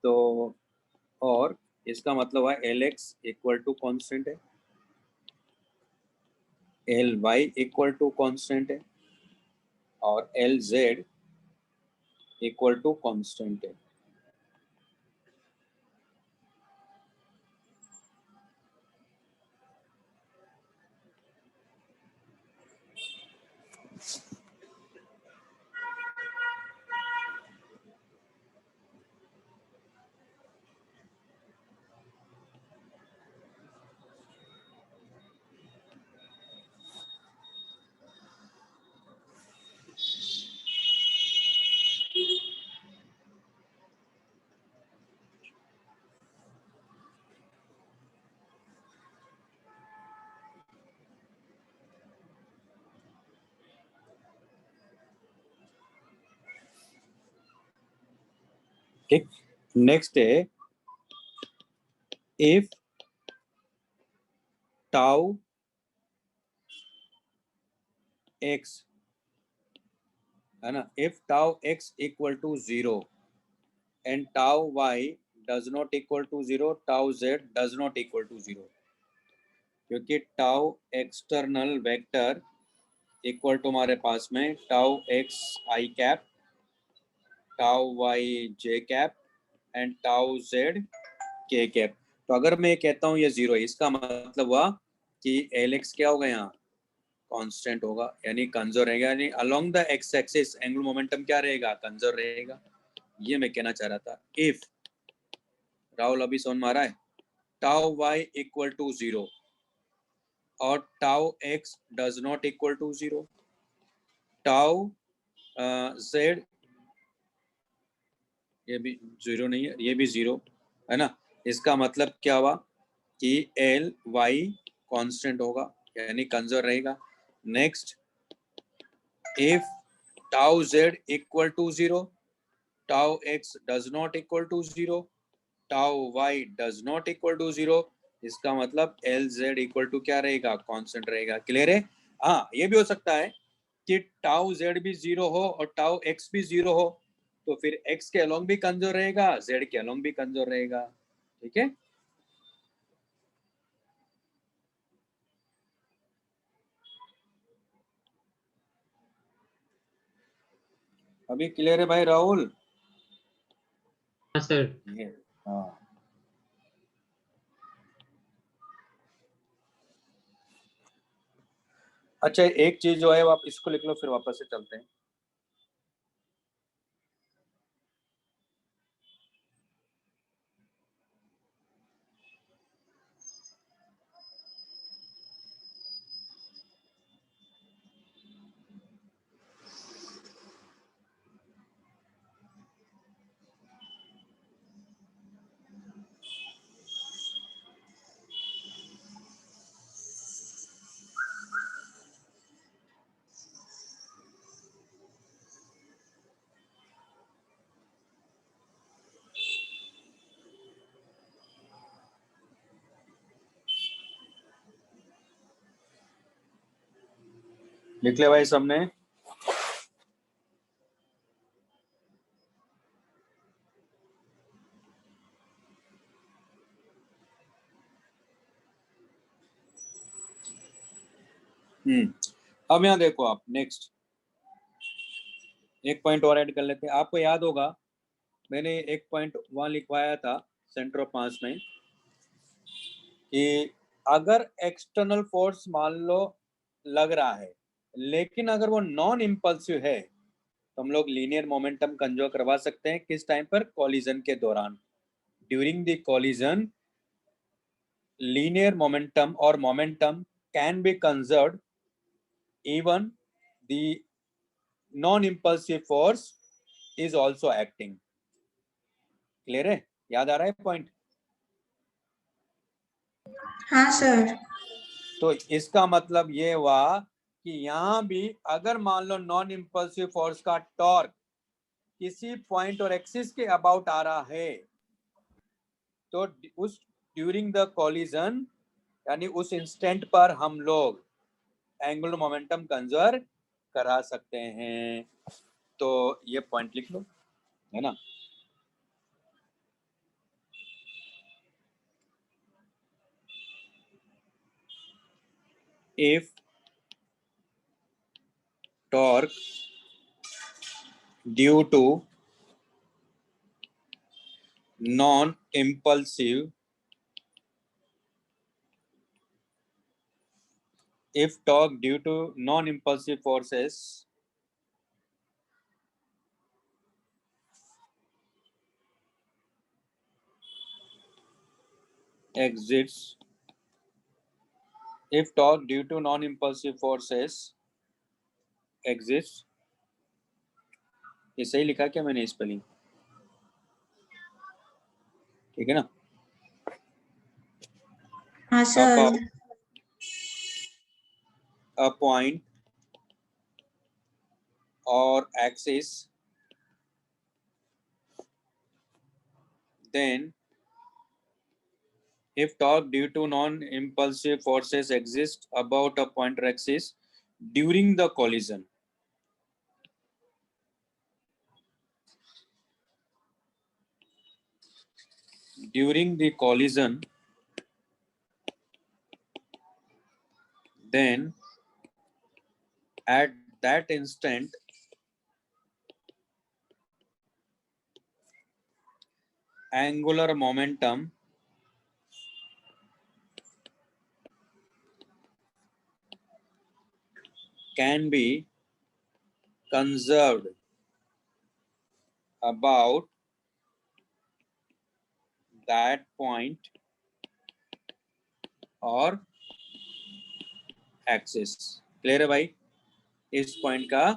[SPEAKER 1] तो और इसका मतलब है L X equal to constant है, L Y equal to constant है, और L Z equal to constant है। ठीक, नेक्स्ट है इफ टाउ एक्स, है ना, if tau X equal to zero and tau Y does not equal to zero, tau Z does not equal to zero, क्योंकि tau external vector equal to हमारे पास में tau X I cap, tau Y J cap and tau Z के cap. तो अगर मैं कहता हूँ ये जीरो, इसका मतलब हुआ कि एल एक्स क्या होगा यहाँ, कांस्टेंट होगा, यानी कंजर्व रहेगा, यानी along the x axis angular momentum क्या रहेगा, कंजर्व रहेगा। ये मैं कहना चाह रहा था। इफ राहुल अभी समझ में आ रहा है, tau y equal to zero और tau x does not equal to zero, tau z, ये भी जीरो नहीं है, ये भी जीरो है ना। इसका मतलब क्या हुआ कि एल वाई कांस्टेंट होगा, यानी कंजर्व रहेगा। Next, if tau Z equal to zero, tau x does not equal to zero, tau Y does not equal to zero, इसका मतलब एल जेड इक्वल टू क्या रहेगा, कांस्टेंट रहेगा। क्लियर है? हाँ, ये भी हो सकता है कि टाउ जेड भी जीरो हो और टाउ एक्स भी जीरो हो, तो फिर एक्स के अलोंग भी कंजर्व रहेगा, जेड के अलोंग भी कंजर्व रहेगा। ठीक है? अभी क्लियर है भाई राहुल?
[SPEAKER 2] हाँ सर।
[SPEAKER 1] ये हाँ, अच्छा एक चीज जो है वो आप इसको लिख लो, फिर वापस से चलते हैं। लिख ले भाई सबने। अब यहाँ देखो आप, नेक्स्ट एक पॉइंट और ऐड कर लेते हैं। आपको याद होगा मैंने एक पॉइंट वहां लिखवाया था सेंटर ऑफ मास में कि अगर एक्सटर्नल फोर्स मान लो लग रहा है, लेकिन अगर वो नॉन इम्पल्सिव है, तो हम लोग लीनियर मोमेंटम कंजर्व करवा सकते हैं। किस टाइम पर? कॉलिजन के दौरान। During the collision linear momentum or momentum can be conserved even the non-impulsive force is also acting. Clear है? याद आ रहा है पॉइंट?
[SPEAKER 4] हाँ सर।
[SPEAKER 1] तो इसका मतलब ये हुआ कि यहाँ भी अगर मान लो नॉन इम्पल्सिव फोर्स का टॉर्क किसी पॉइंट और एक्सिस के अबाउट आ रहा है, तो उस ड्यूरिंग द कॉलिजन यानी उस इंस्टेंट पर हम लोग एंगुलर मोमेंटम कंजर्व करा सकते हैं। तो ये पॉइंट लिख लो, है ना। If torque due to non-impulsive, if torque due to non-impulsive forces exists, if torque due to non-impulsive forces exists, ये सही लिखा क्या मैंने स्पेलिंग? ठीक है ना।
[SPEAKER 4] हाँ sir.
[SPEAKER 1] About a point or axis, then if torque due to non-impulsive forces exists about a point or axis during the collision, during the collision, then at that instant angular momentum can be conserved about that point और axis. Clear है भाई? इस point का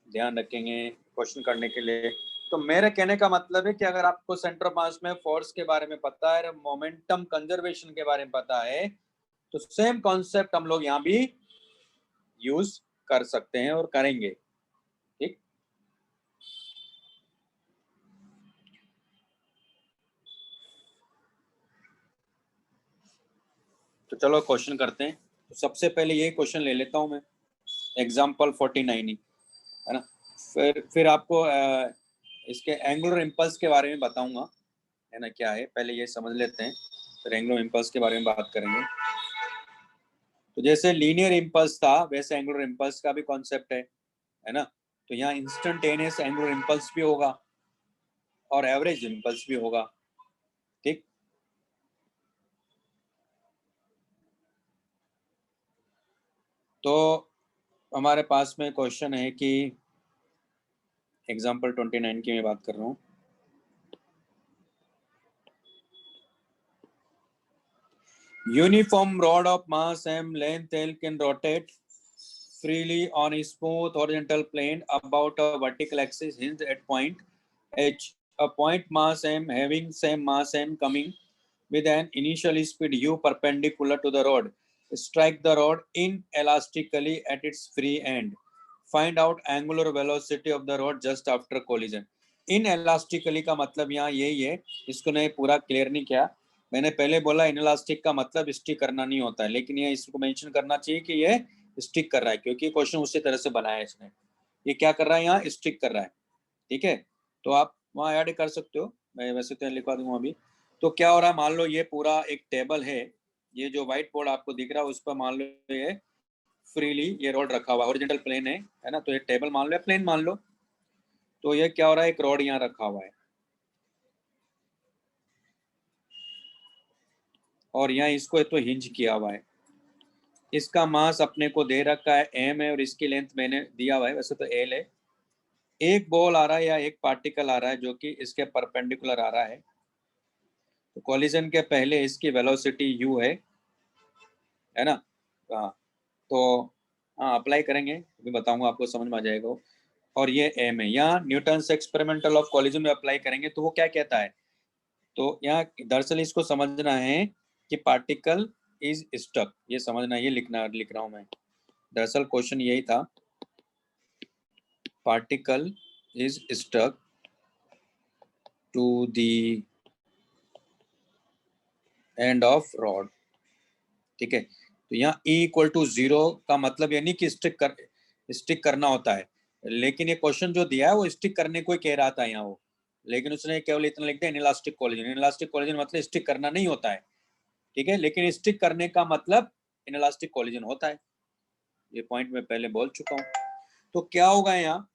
[SPEAKER 1] ध्यान रखेंगे question करने के लिए। तो मेरे कहने का मतलब है कि अगर आपको सेंटर ऑफ मास में फोर्स के बारे में पता है, मोमेंटम कंजर्वेशन के बारे में पता है, तो सेम कॉन्सेप्ट हम लोग यहाँ भी यूज कर सकते हैं और करेंगे। ठीक, तो चलो क्वेश्चन करते हैं। तो सबसे पहले ये क्वेश्चन ले लेता हूं मैं, एग्जाम्पल 49 ही, है ना। फिर आपको इसके एंगुलर इम्पल्स के बारे में बताऊंगा, है ना, क्या है। पहले ये समझ लेते हैं, फिर एंगुलर इम्पल्स के बारे में बात करेंगे। तो जैसे लीनियर इम्पल्स था, वैसे एंगुलर इम्पल्स का भी कॉन्सेप्ट है ना। तो यहाँ इंस्टेंटेनियस एंगुलर इम्पल्स भी होगा और एवरेज इम्पल्स भी होगा, ठीक। तो हमारे पास में क्वेश्चन है कि एग्जाम्पल 29 की मैं बात कर रहा हूँ। Uniform rod of mass m length L can rotate freely on a smooth horizontal plane about a vertical axis hinged at point H. A point mass m having same mass m coming with an initial speed u perpendicular to the rod strike the rod inelastically at its free end. Find out angular velocity of the rod just after collision. Inelastically का मतलब यहाँ यही है, इसको नहीं पूरा clear नहीं किया। मैंने पहले बोला इनलास्टिक का मतलब स्टिक करना नहीं होता है, लेकिन ये इसको मेंशन करना चाहिए कि ये स्टिक कर रहा है, क्योंकि क्वेश्चन उसी तरह से बनाया है इसने। ये क्या कर रहा है, यहाँ स्टिक कर रहा है, ठीक है। तो आप वहाँ ऐड कर सकते हो, मैं वैसे तो लिखवा दूंगा अभी। तो क्या हो रहा है, मान लो ये पूरा एक टेबल है, ये जो व्हाइट बोर्ड आपको दिख रहा है उस पर मान लो ये फ्रीली ये रोड रखा हुआ है, ओरिजिनल प्लेन है ना। तो ये टेबल मान लो, प्लेन मान लो। तो ये क्या हो रहा है, एक रोड यहाँ रखा हुआ है और यहाँ इसको तो हिंज किया हुआ है। इसका मास अपने को दे रखा है m है और इसकी लेंथ मैंने दिया हुआ है, वैसे तो l है। एक बॉल आ रहा है या एक पार्टिकल आ रहा है जो कि इसके परपेंडिकुलर आ रहा है। तो कॉलिजन के पहले इसकी वेलोसिटी u है ना। हाँ, तो हाँ अप्लाई करेंगे, अभी बताऊंगा आपको, समझ में आ जाएगा। और ये m है, यहाँ न्यूटन्स एक्सपेरिमेंटल ऑफ कॉलिजन में अप्लाई करेंगे तो वो क्या कहता है। तो यहाँ दरअसल इसको समझना है कि पार्टिकल इज स्टक, ये समझना, ये लिख रहा हूं मैं। दरअसल क्वेश्चन यही था, particle is stuck to the end of rod, ठीक है। तो यहाँ E इक्वल टू 0 का मतलब ये नहीं कि स्टिक करना होता है, लेकिन ये क्वेश्चन जो दिया है वो स्टिक करने को ही कह रहा था यहाँ वो, लेकिन उसने केवल इतना लिख दिया इनइलास्टिक कॉलिजन। इनइलास्टिक कॉलिजन मतलब स्टिक करना नहीं होता है, ठीक है, लेकिन स्टिक करने का मतलब इनइलास्टिक कॉलिजन होता है। ये पॉइंट मैं पहले बोल चुका हूँ। तो क्या होगा, यहाँ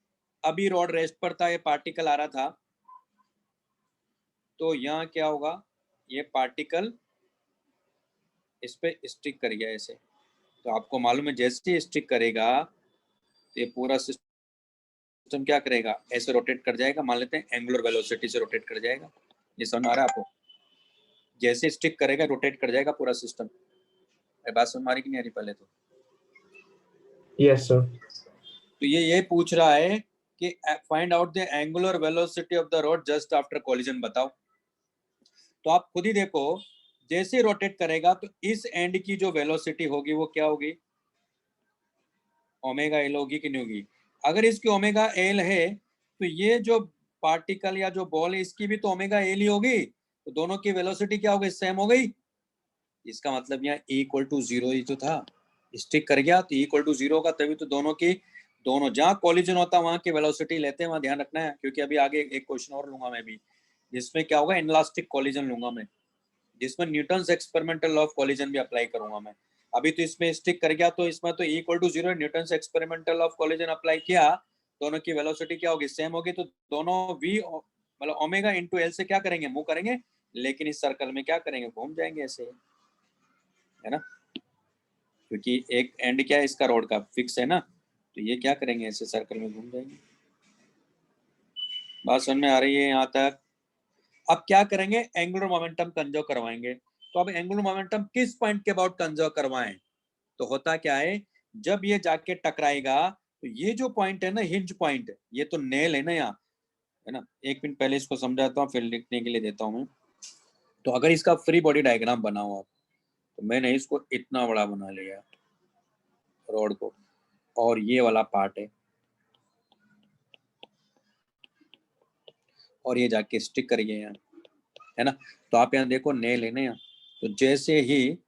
[SPEAKER 1] अभी रॉड रेस्ट पर था, ये पार्टिकल आ रहा था, तो यहाँ क्या होगा, ये पार्टिकल इस पे स्टिक कर गया ऐसे। तो आपको मालूम है जैसे स्टिक करेगा तो ये पूरा सिस्टम क्या करेगा, ऐसे रोटेट कर जाएगा। मान लेते हैं एंगुलर वेलोसिटी से रोटेट कर जाएगा। ये समझ आ रहा है आपको, जैसे स्टिक करेगा रोटेट कर जाएगा पूरा सिस्टम। बात समझ आ रही कि नहीं आ रही पहले तो?
[SPEAKER 3] Yes, sir.
[SPEAKER 1] तो ये पूछ रहा है कि find out the angular velocity of the rod just after collision, बताओ। तो आप खुद ही देखो, जैसे रोटेट करेगा तो इस एंड की जो वेलोसिटी होगी वो क्या होगी, ओमेगा एल होगी कि नहीं होगी। अगर इसकी ओमेगा एल है तो ये जो पार्टिकल या जो बॉल है इसकी भी तो ओमेगा एल ही होगी, तो दोनों की वेलोसिटी क्या हो गई, सेम हो गई। इसका मतलब यहाँ E इक्वल टू 0 ही तो था, स्टिक कर गया तो E इक्वल टू 0 होगा, तभी तो दोनों जहाँ कॉलिजन होता है वहाँ की वेलोसिटी लेते हैं, वहाँ ध्यान रखना है। क्योंकि अभी आगे एक क्वेश्चन और लूंगा मैं भी, जिसमें क्या होगा, इनलास्टिक कॉलिजन लूंगा मैं, जिसमें Newton's experimental law of collision भी अप्लाई करूंगा मैं। अभी तो इसमें स्टिक कर गया तो इसमें तो E equal to 0, Newton's experimental law of collision apply किया, दोनों की वेलोसिटी क्या होगी, सेम होगी। तो दोनों v मतलब ओमेगा इंटू एल से क्या करेंगे, मूव करेंगे, लेकिन इस सर्कल में क्या करेंगे, घूम जाएंगे ऐसे, है ना। क्योंकि एक एंड क्या है इसका, रोड का फिक्स है ना, तो ये क्या करेंगे, ऐसे सर्कल में घूम जाएंगे। बात समझ में आ रही है यहाँ तक? अब क्या करेंगे, एंगुलर मोमेंटम कंजर्व करवाएंगे। तो अब एंगुलर मोमेंटम किस पॉइंट के अबाउट कंजर्व करवाएं, तो होता क्या है, जब ये जाके टकराएगा तो ये जो पॉइंट है ना, हिंज पॉइंट, ये तो नेल है ना यहाँ, है ना। एक मिनट पहले इसको समझाता हूँ, फिर लिखने के लिए देता हूँ मैं। तो अगर इसका फ्री बॉडी डायग्राम बनाओ आप, तो मैंने इसको इतना बड़ा बना लिया रोड को, और ये वाला पार्ट है, और ये जाके स्टिक कर गया यहाँ, है ना। तो आप यहाँ देखो नेल है ना यहाँ, तो जैसे ही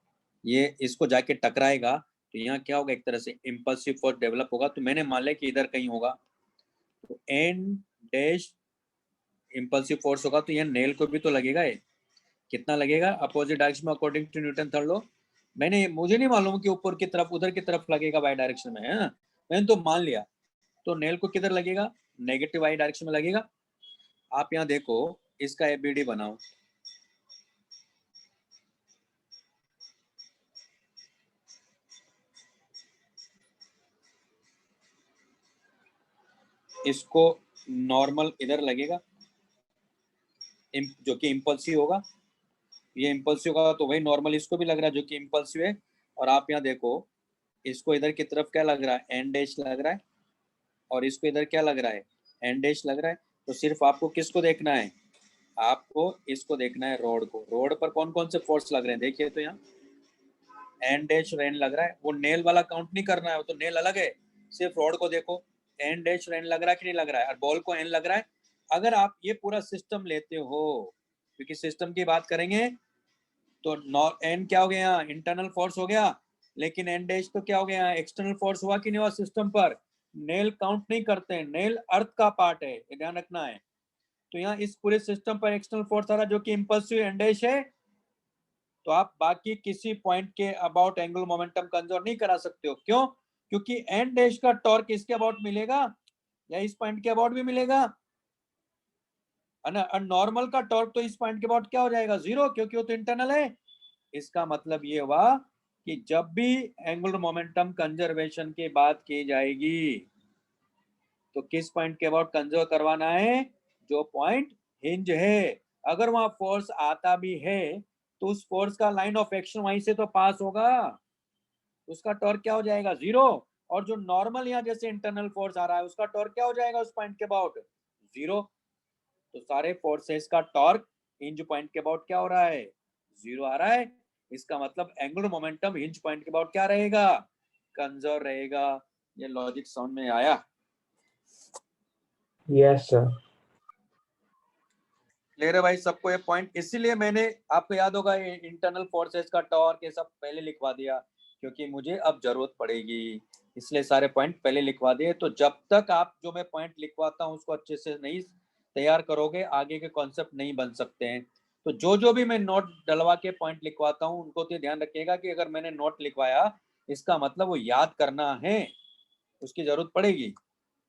[SPEAKER 1] ये इसको जाके टकराएगा तो यहाँ क्या होगा, एक तरह से इम्पल्सिव फोर्स डेवलप होगा। तो मैंने मान लिया कि इधर कहीं होगा, तो एन डैश इम्पल्सिव फोर्स होगा, तो यहाँ नेल को भी तो लगेगा, ये कितना लगेगा, अपोजिट डायरेक्शन में according to Newton third law. मुझे नहीं मालूम कि ऊपर की तरफ उधर की तरफ लगेगा बाय डायरेक्शन में, है ना, मैंने तो मान लिया। तो नेल को किधर लगेगा, नेगेटिव वाई डायरेक्शन में लगेगा। आप यहाँ देखो, इसका एबीडी बनाओ, इसको नॉर्मल इधर लगेगा, जो कि इम्पल्सिव होगा, ये इम्पल्सिव होगा तो वही नॉर्मल इसको भी लग रहा है जो कि इम्पल्सिव है। और आप यहाँ देखो, इसको इधर की तरफ क्या लग रहा है, एन डैश लग रहा है, और इसको इधर क्या लग रहा है, एन डैश लग रहा है। तो सिर्फ आपको किसको देखना है, आपको इसको देखना है, रोड को। रोड पर कौन कौन से फोर्स लग रहे हैं देखिए, तो यहाँ एन डैश रेन लग रहा है, वो नेल वाला काउंट नहीं करना है, वो तो नेल अलग है, सिर्फ रोड को देखो, एन डैश रेन लग रहा है कि नहीं लग रहा है, और बॉल को एन लग रहा है। अगर आप ये पूरा सिस्टम लेते हो, क्योंकि सिस्टम की बात करेंगे तो एन क्या हो गया, इंटरनल फोर्स हो गया, लेकिन एन डैश तो क्या हो गया, एक्सटर्नल फोर्स हुआ कि नहीं हुआ सिस्टम पर। नेल काउंट नहीं करते हैं, नेल अर्थ का पार्ट है, ये ध्यान रखना है। तो यहाँ इस पूरे सिस्टम पर एक्सटर्नल फोर्स आ रहा है जो कि इंपल्सिव एन डैश है, तो आप बाकी किसी पॉइंट के अबाउट एंगुलर मोमेंटम कंजर्व नहीं करा सकते हो। क्यों, क्योंकि एन डैश का टॉर्क इसके अबाउट मिलेगा या इस पॉइंट के अबाउट भी मिलेगा, है ना। और नॉर्मल का टॉर्क तो इस पॉइंट के अबाउट क्या हो जाएगा, जीरो, क्योंकि वो तो इंटरनल है। इसका मतलब ये हुआ कि जब भी एंगुलर मोमेंटम कंजर्वेशन की बात की जाएगी तो किस पॉइंट के अबाउट कंजर्व करवाना है, जो पॉइंट हिंज है। अगर वहां फोर्स आता भी है तो उस फोर्स का लाइन ऑफ एक्शन वहीं से तो पास होगा, उसका टॉर्क क्या हो जाएगा, जीरो। और जो नॉर्मल यहाँ जैसे इंटरनल फोर्स आ रहा है उसका टॉर्क क्या हो जाएगा उस पॉइंट के अबाउट, जीरो। तो सारे फोर्सेस का टॉर्क हिंज पॉइंट के अबाउट क्या हो रहा है, जीरो आ रहा है। इसका मतलब एंगुलर मोमेंटम हिंज पॉइंट के अबाउट क्या रहेगा, कंजर्व रहेगा। ये लॉजिक समझ में आया?
[SPEAKER 3] Yes, sir.
[SPEAKER 1] क्लियर है भाई सबको ये पॉइंट? इसीलिए मैंने, आपको याद होगा, ये इंटरनल फोर्सेस का टॉर्क ये सब पहले लिखवा दिया, क्योंकि मुझे अब जरूरत पड़ेगी, इसलिए सारे पॉइंट पहले लिखवा दिए। तो जब तक आप जो मैं पॉइंट लिखवाता हूँ उसको अच्छे से नहीं तैयार करोगे, आगे के कॉन्सेप्ट नहीं बन सकते हैं। तो जो भी मैं नोट डलवा के पॉइंट लिखवाता हूँ उनको तो ध्यान रखिएगा कि अगर मैंने नोट लिखवाया इसका मतलब वो याद करना है, उसकी जरूरत पड़ेगी।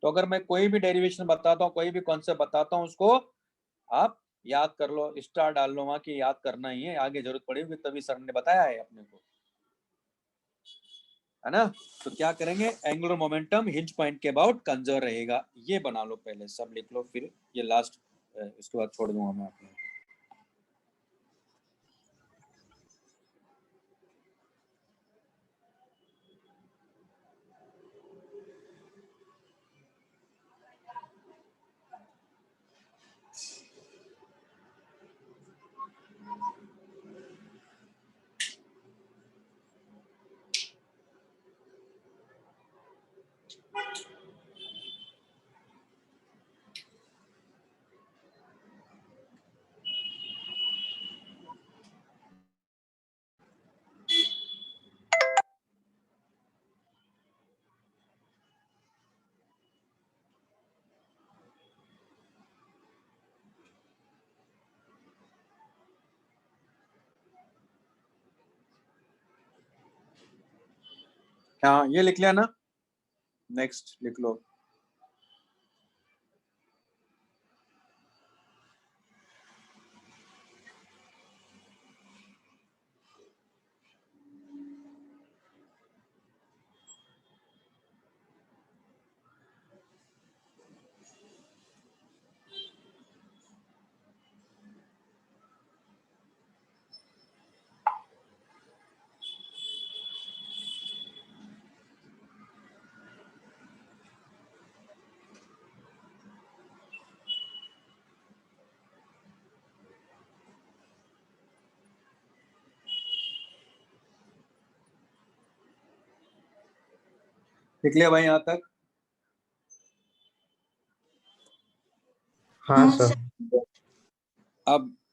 [SPEAKER 1] तो अगर मैं कोई भी डेरिवेशन बताता हूँ, कोई भी कॉन्सेप्ट बताता हूँ, उसको आप याद कर लो, स्टार डाल लो वहां की, याद करना ही है, आगे जरूरत पड़ेगी तभी सर ने बताया है अपने को, है ना। तो क्या करेंगे, एंगुलर मोमेंटम हिंज पॉइंट के अबाउट कंजर्व रहेगा, ये बना लो पहले, सब लिख लो, फिर ये लास्ट इसके बाद छोड़ दूंगा मैं आपको। हाँ ये लिख लिया ना, नेक्स्ट लिख लो। लिख लिया भाई यहाँ तक?
[SPEAKER 3] हाँ
[SPEAKER 4] हाँ
[SPEAKER 3] सर।
[SPEAKER 4] सर।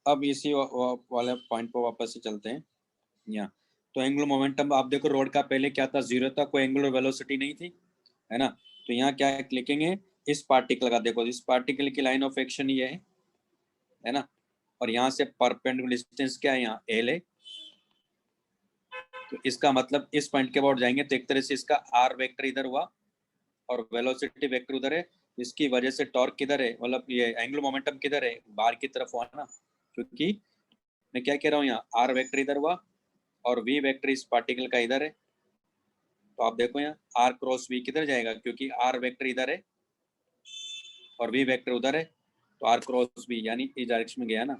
[SPEAKER 1] अब इसी वाले पॉइंट पर वापस से चलते हैं यहाँ। तो एंगुलर मोमेंटम आप देखो, रोड का पहले क्या था, जीरो था, कोई एंगुलर वेलोसिटी नहीं थी, है ना। तो यहाँ क्या लिखेंगे, इस पार्टिकल का देखो, इस पार्टिकल की लाइन ऑफ एक्शन ये है ना, और यहाँ से परपेंडिकुलर डिस्टेंस क्या है, यहाँ एल है। तो इसका मतलब इस पॉइंट के अबाउट जाएंगे तो एक तरह से इसका आर वेक्टर इधर हुआ और वेलोसिटी वेक्टर उधर है, इसकी वजह से टॉर्क किधर है, मतलब ये एंगुलर मोमेंटम किधर है, बाहर की तरफ हुआ ना, क्योंकि मैं क्या कह रहा हूँ यहाँ आर वेक्टर इधर हुआ और वी वेक्टर इस पार्टिकल का इधर है। तो आप देखो यहाँ आर क्रॉस वी किधर जाएगा, क्योंकि आर वेक्टर इधर है और वी वेक्टर उधर है, तो आर क्रॉस वी यानी इस डायरेक्शन में गया ना,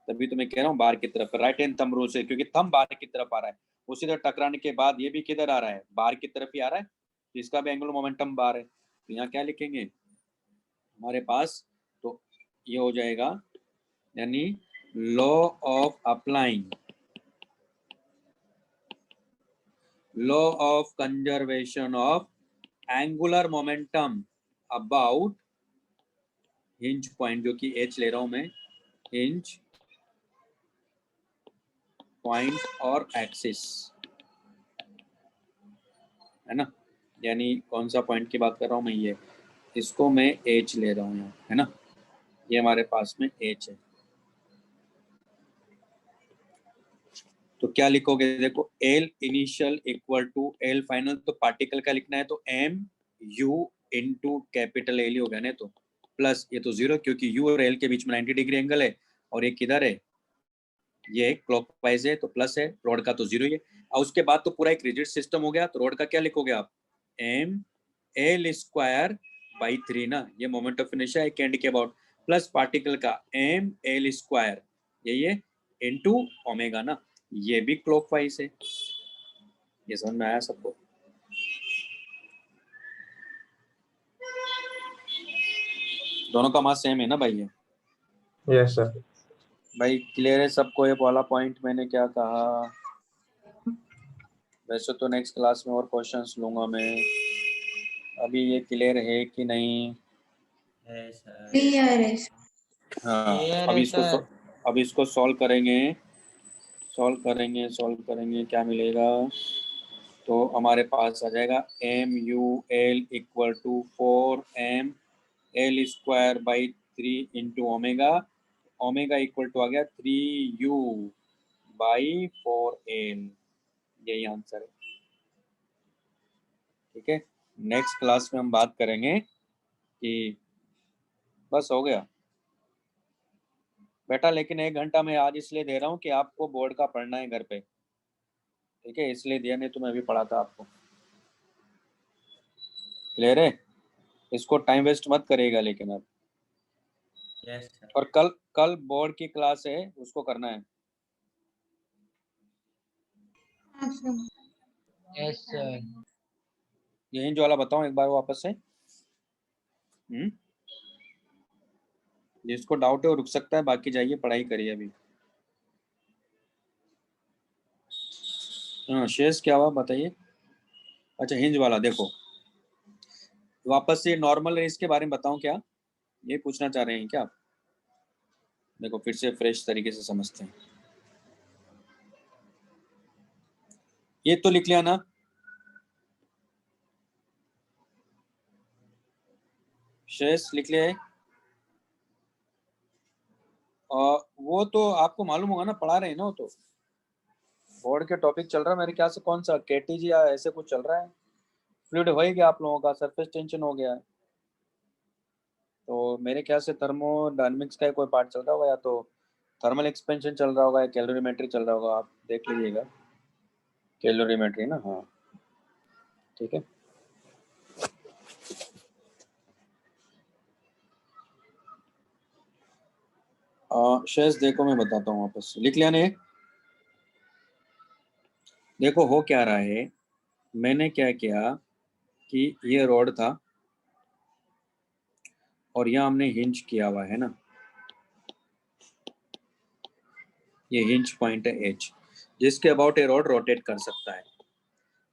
[SPEAKER 1] तभी तो मैं कह रहा हूँ बाहर की तरफ, राइट हैंड थंब रूल से, क्योंकि थंब बाहर की तरफ आ रहा है, उसी तरह टकराने के बाद ये भी किधर आ रहा है, बाहर की तरफ ही आ रहा है, तो इसका भी एंगुलर मोमेंटम बाहर है। तो यहाँ क्या लिखेंगे हमारे पास, तो ये हो जाएगा यानी law of applying law of conservation of angular momentum about hinge point, जो कि एच ले रहा हूं मैं, हिंज पॉइंट और एक्सिस, है ना, यानी कौन सा पॉइंट की बात कर रहा हूं मैं, ये इसको मैं एच ले रहा हूं यहाँ, है ना, ये हमारे पास में एच है। तो क्या लिखोगे, देखो L initial equal to L final, तो पार्टिकल का लिखना है तो M U into capital L हो गया ना, तो प्लस ये तो जीरो, क्योंकि यू और एल के बीच में 90 डिग्री एंगल है और ये किधर है, ये क्लॉकवाइज है, तो प्लस है, रॉड का तो जीरो ही है। और उसके बाद तो पूरा एक रिजिड सिस्टम हो गया, तो रॉड का क्या लिखोगे आप, एम एल स्क्वायर बाई 3 ना, ये मोमेंट ऑफ इनर्शिया है कैंडी के अबाउट, प्लस पार्टिकल का एम एल स्क्वायर ये इनटू ओमेगा ना, ये भी क्लॉकवाइज है। ये समझ में आया सबको? दोनों का मास सेम है ना भाई? ये
[SPEAKER 3] Yes, sir.
[SPEAKER 1] भाई क्लियर है सबको? ये वाला पॉइंट मैंने क्या कहा, वैसे तो नेक्स्ट क्लास में और क्वेश्चंस लूंगा मैं, अभी ये क्लियर है कि नहीं?
[SPEAKER 4] क्लियर है।
[SPEAKER 1] हाँ,
[SPEAKER 2] Clear
[SPEAKER 1] अब
[SPEAKER 2] है
[SPEAKER 1] इसको
[SPEAKER 2] सर।
[SPEAKER 1] अब इसको सॉल्व करेंगे क्या मिलेगा, तो हमारे पास आ जाएगा M U L equal to 4m L square by 3 into omega, omega equal to आ गया 3u बाई 4l, यही आंसर है। ठीक है, नेक्स्ट क्लास में हम बात करेंगे कि बस हो गया बेटा, लेकिन 1 घंटा मैं आज इसलिए दे रहा हूँ कि आपको बोर्ड का पढ़ना है घर पे, ठीक है, इसलिए दिया, नहीं तो मैं भी पढ़ाता आपको। क्लियर है? इसको टाइम वेस्ट मत करेगा लेकिन अब।
[SPEAKER 2] Yes sir.
[SPEAKER 1] और कल कल बोर्ड की क्लास है, उसको करना है।
[SPEAKER 4] हाँ सर।
[SPEAKER 2] Yes sir.
[SPEAKER 1] यही जो वाला बताऊं एक बार वापस से, जिसको डाउट है वो रुक सकता है, बाकी जाइए पढ़ाई करिए अभी। हाँ शेष क्या हुआ बताइए? अच्छा हिंज वाला देखो, वापस से नॉर्मल रेस के बारे में बताऊं क्या, ये पूछना चाह रहे हैं क्या आप? देखो फिर से फ्रेश तरीके से समझते हैं। ये तो लिख लिया ना, शेष लिख लिया है, और वो तो आपको मालूम होगा ना, पढ़ा रहे हैं ना वो तो, बोर्ड के टॉपिक चल रहा है मेरे ख्याल से, कौन सा केटीजी या ऐसे कुछ चल रहा है, फ्लूइड हो ही गया आप लोगों का, सरफेस टेंशन हो गया है, तो मेरे ख्याल से थर्मोडायनेमिक्स का कोई पार्ट चल रहा होगा, या तो थर्मल एक्सपेंशन चल रहा होगा या कैलोरीमेट्री चल रहा होगा, आप देख लीजिएगा। कैलोरीमेट्री ना, हाँ ठीक है। शेष देखो मैं बताता हूँ, वापस लिख लिया ने, देखो हो क्या रहा है, मैंने क्या किया कि ये रॉड था और यहाँ हमने हिंज किया हुआ है ना, ये हिंज पॉइंट है एच, जिसके अबाउट ए रॉड रोटेट कर सकता है,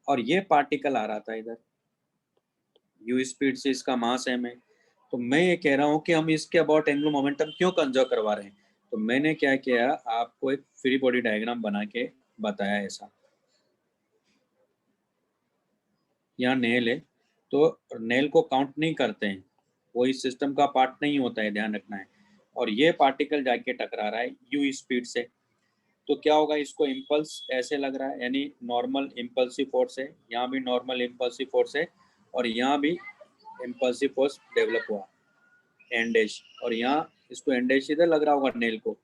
[SPEAKER 1] और ये पार्टिकल आ रहा था इधर यू स्पीड से, इसका मास है में, तो मैं ये कह रहा हूँ कि हम इसके अबाउट एंगुलर मोमेंटम क्यों कंजर्व करवा रहे हैं, तो मैंने क्या किया, आपको एक फ्री बॉडी डायग्राम बना के बताया ऐसा, यहाँ नेल है, तो नेल को काउंट नहीं करते हैं, वो इस सिस्टम का पार्ट नहीं होता है, ध्यान रखना है, और ये पार्टिकल जाके टकरा रहा है यू स्पीड से, तो क्या होगा, इसको इम्पल्स ऐसे लग रहा है, यानी नॉर्मल इम्पल्सिव फोर्स है, यहाँ भी नॉर्मल इम्पल्सिव फोर्स है, और यहाँ भी इम्पल्सिव फोर्स डेवलप हुआ एन डैश, और यहाँ इसको एन डैश इधर लग रहा होगा नेल को।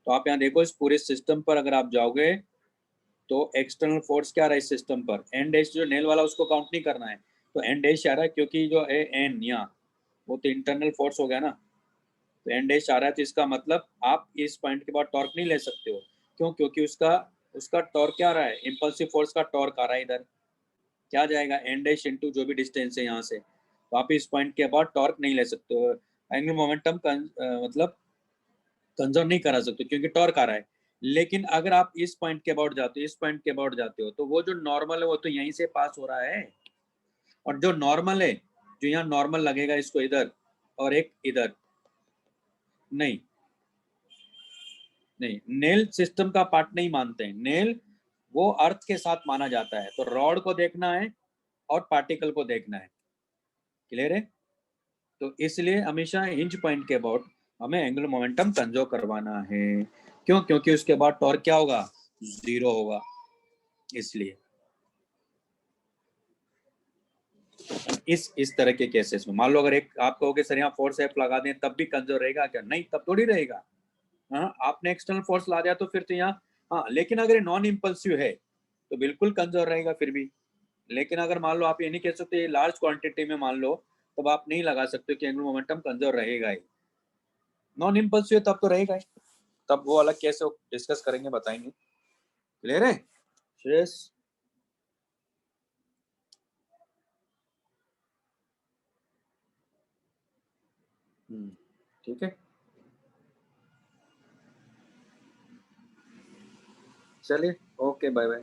[SPEAKER 1] तो आप यहाँ देखो इस पूरे सिस्टम पर अगर आप जाओगे तो एक्सटर्नल फोर्स क्या आ रहा है इस सिस्टम पर, एन डैश जो नेल वाला उसको काउंट नहीं करना है, तो एन डैश आ रहा है क्योंकि जो है एन यहाँ वो तो इंटरनल फोर्स हो गया ना, तो एन डैश आ रहा है, तो इसका मतलब आप इस पॉइंट के बाद टॉर्क नहीं ले सकते हो। क्यों? क्योंकि उसका टॉर्क क्या आ रहा है, इम्पल्सिव फोर्स का टॉर्क आ रहा है इधर, क्या जाएगा एन डैश इंटू जो भी डिस्टेंस है यहाँ से, तो आप इस पॉइंट के बाद टॉर्क नहीं ले सकते हो, एंगुलर मोमेंटम मतलब कंजर्व नहीं करा सकते क्योंकि टॉर्क आ रहा है। लेकिन अगर आप इस पॉइंट के अबाउट जाते हो, इस पॉइंट के अबाउट जाते हो, तो वो जो नॉर्मल है वो तो यहीं से पास हो रहा है, और जो नॉर्मल है, जो यहाँ नॉर्मल लगेगा इसको इधर और एक इधर, नहीं नहीं, नेल सिस्टम का पार्ट नहीं मानते हैं, नेल वो अर्थ के साथ माना जाता है, तो रॉड को देखना है और पार्टिकल को देखना है, क्लियर है? तो इसलिए हमेशा हिंज पॉइंट के अबाउट हमें एंगुलर मोमेंटम कंजर्व करवाना है। क्यों? क्योंकि उसके बाद टॉर्क क्या होगा, जीरो होगा, इसलिए इस तरह के केसेस में मान लो अगर एक आप कहोगे सर यहाँ फोर्स एफ लगा दें तब भी कंजर्व रहेगा क्या, नहीं तब थोड़ी रहेगा। हाँ, आपने एक्सटर्नल फोर्स ला दिया तो फिर तो यहाँ, हाँ, लेकिन अगर नॉन इम्पल्सिव है तो बिल्कुल कंजर्व रहेगा फिर भी। लेकिन अगर मान लो आप ये नहीं कह सकते लार्ज क्वांटिटी में मान लो, तब आप नहीं लगा सकते कि एंगुलर मोमेंटम कंजर्व रहेगा ही, नॉन इम्पल्सिव तब तो रहेगा ही, तब वो अलग कैसे डिस्कस करेंगे बताएंगे, क्लियर है श्रेयस? ठीक है, चलिए ओके बाय बाय।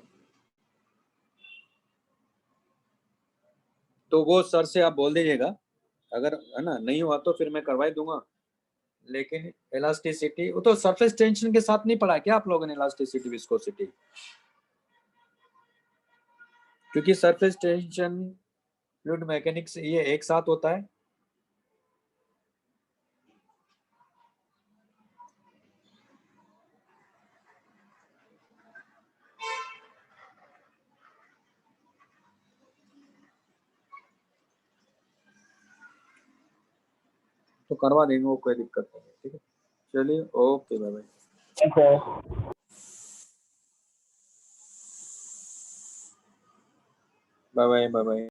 [SPEAKER 1] तो वो सर से आप बोल दीजिएगा, अगर है ना नहीं हुआ तो फिर मैं करवा ही दूंगा, लेकिन इलास्टिसिटी वो तो सरफेस टेंशन के साथ नहीं पढ़ा क्या आप लोगों ने, इलास्टिसिटी विस्कोसिटी, क्योंकि सरफेस टेंशन फ्लूइड मैकेनिक्स ये एक साथ होता है। तो करवा देंगे वो, कोई दिक्कत नहीं है, ठीक है, चलिए okay bye bye. Bye bye bye bye.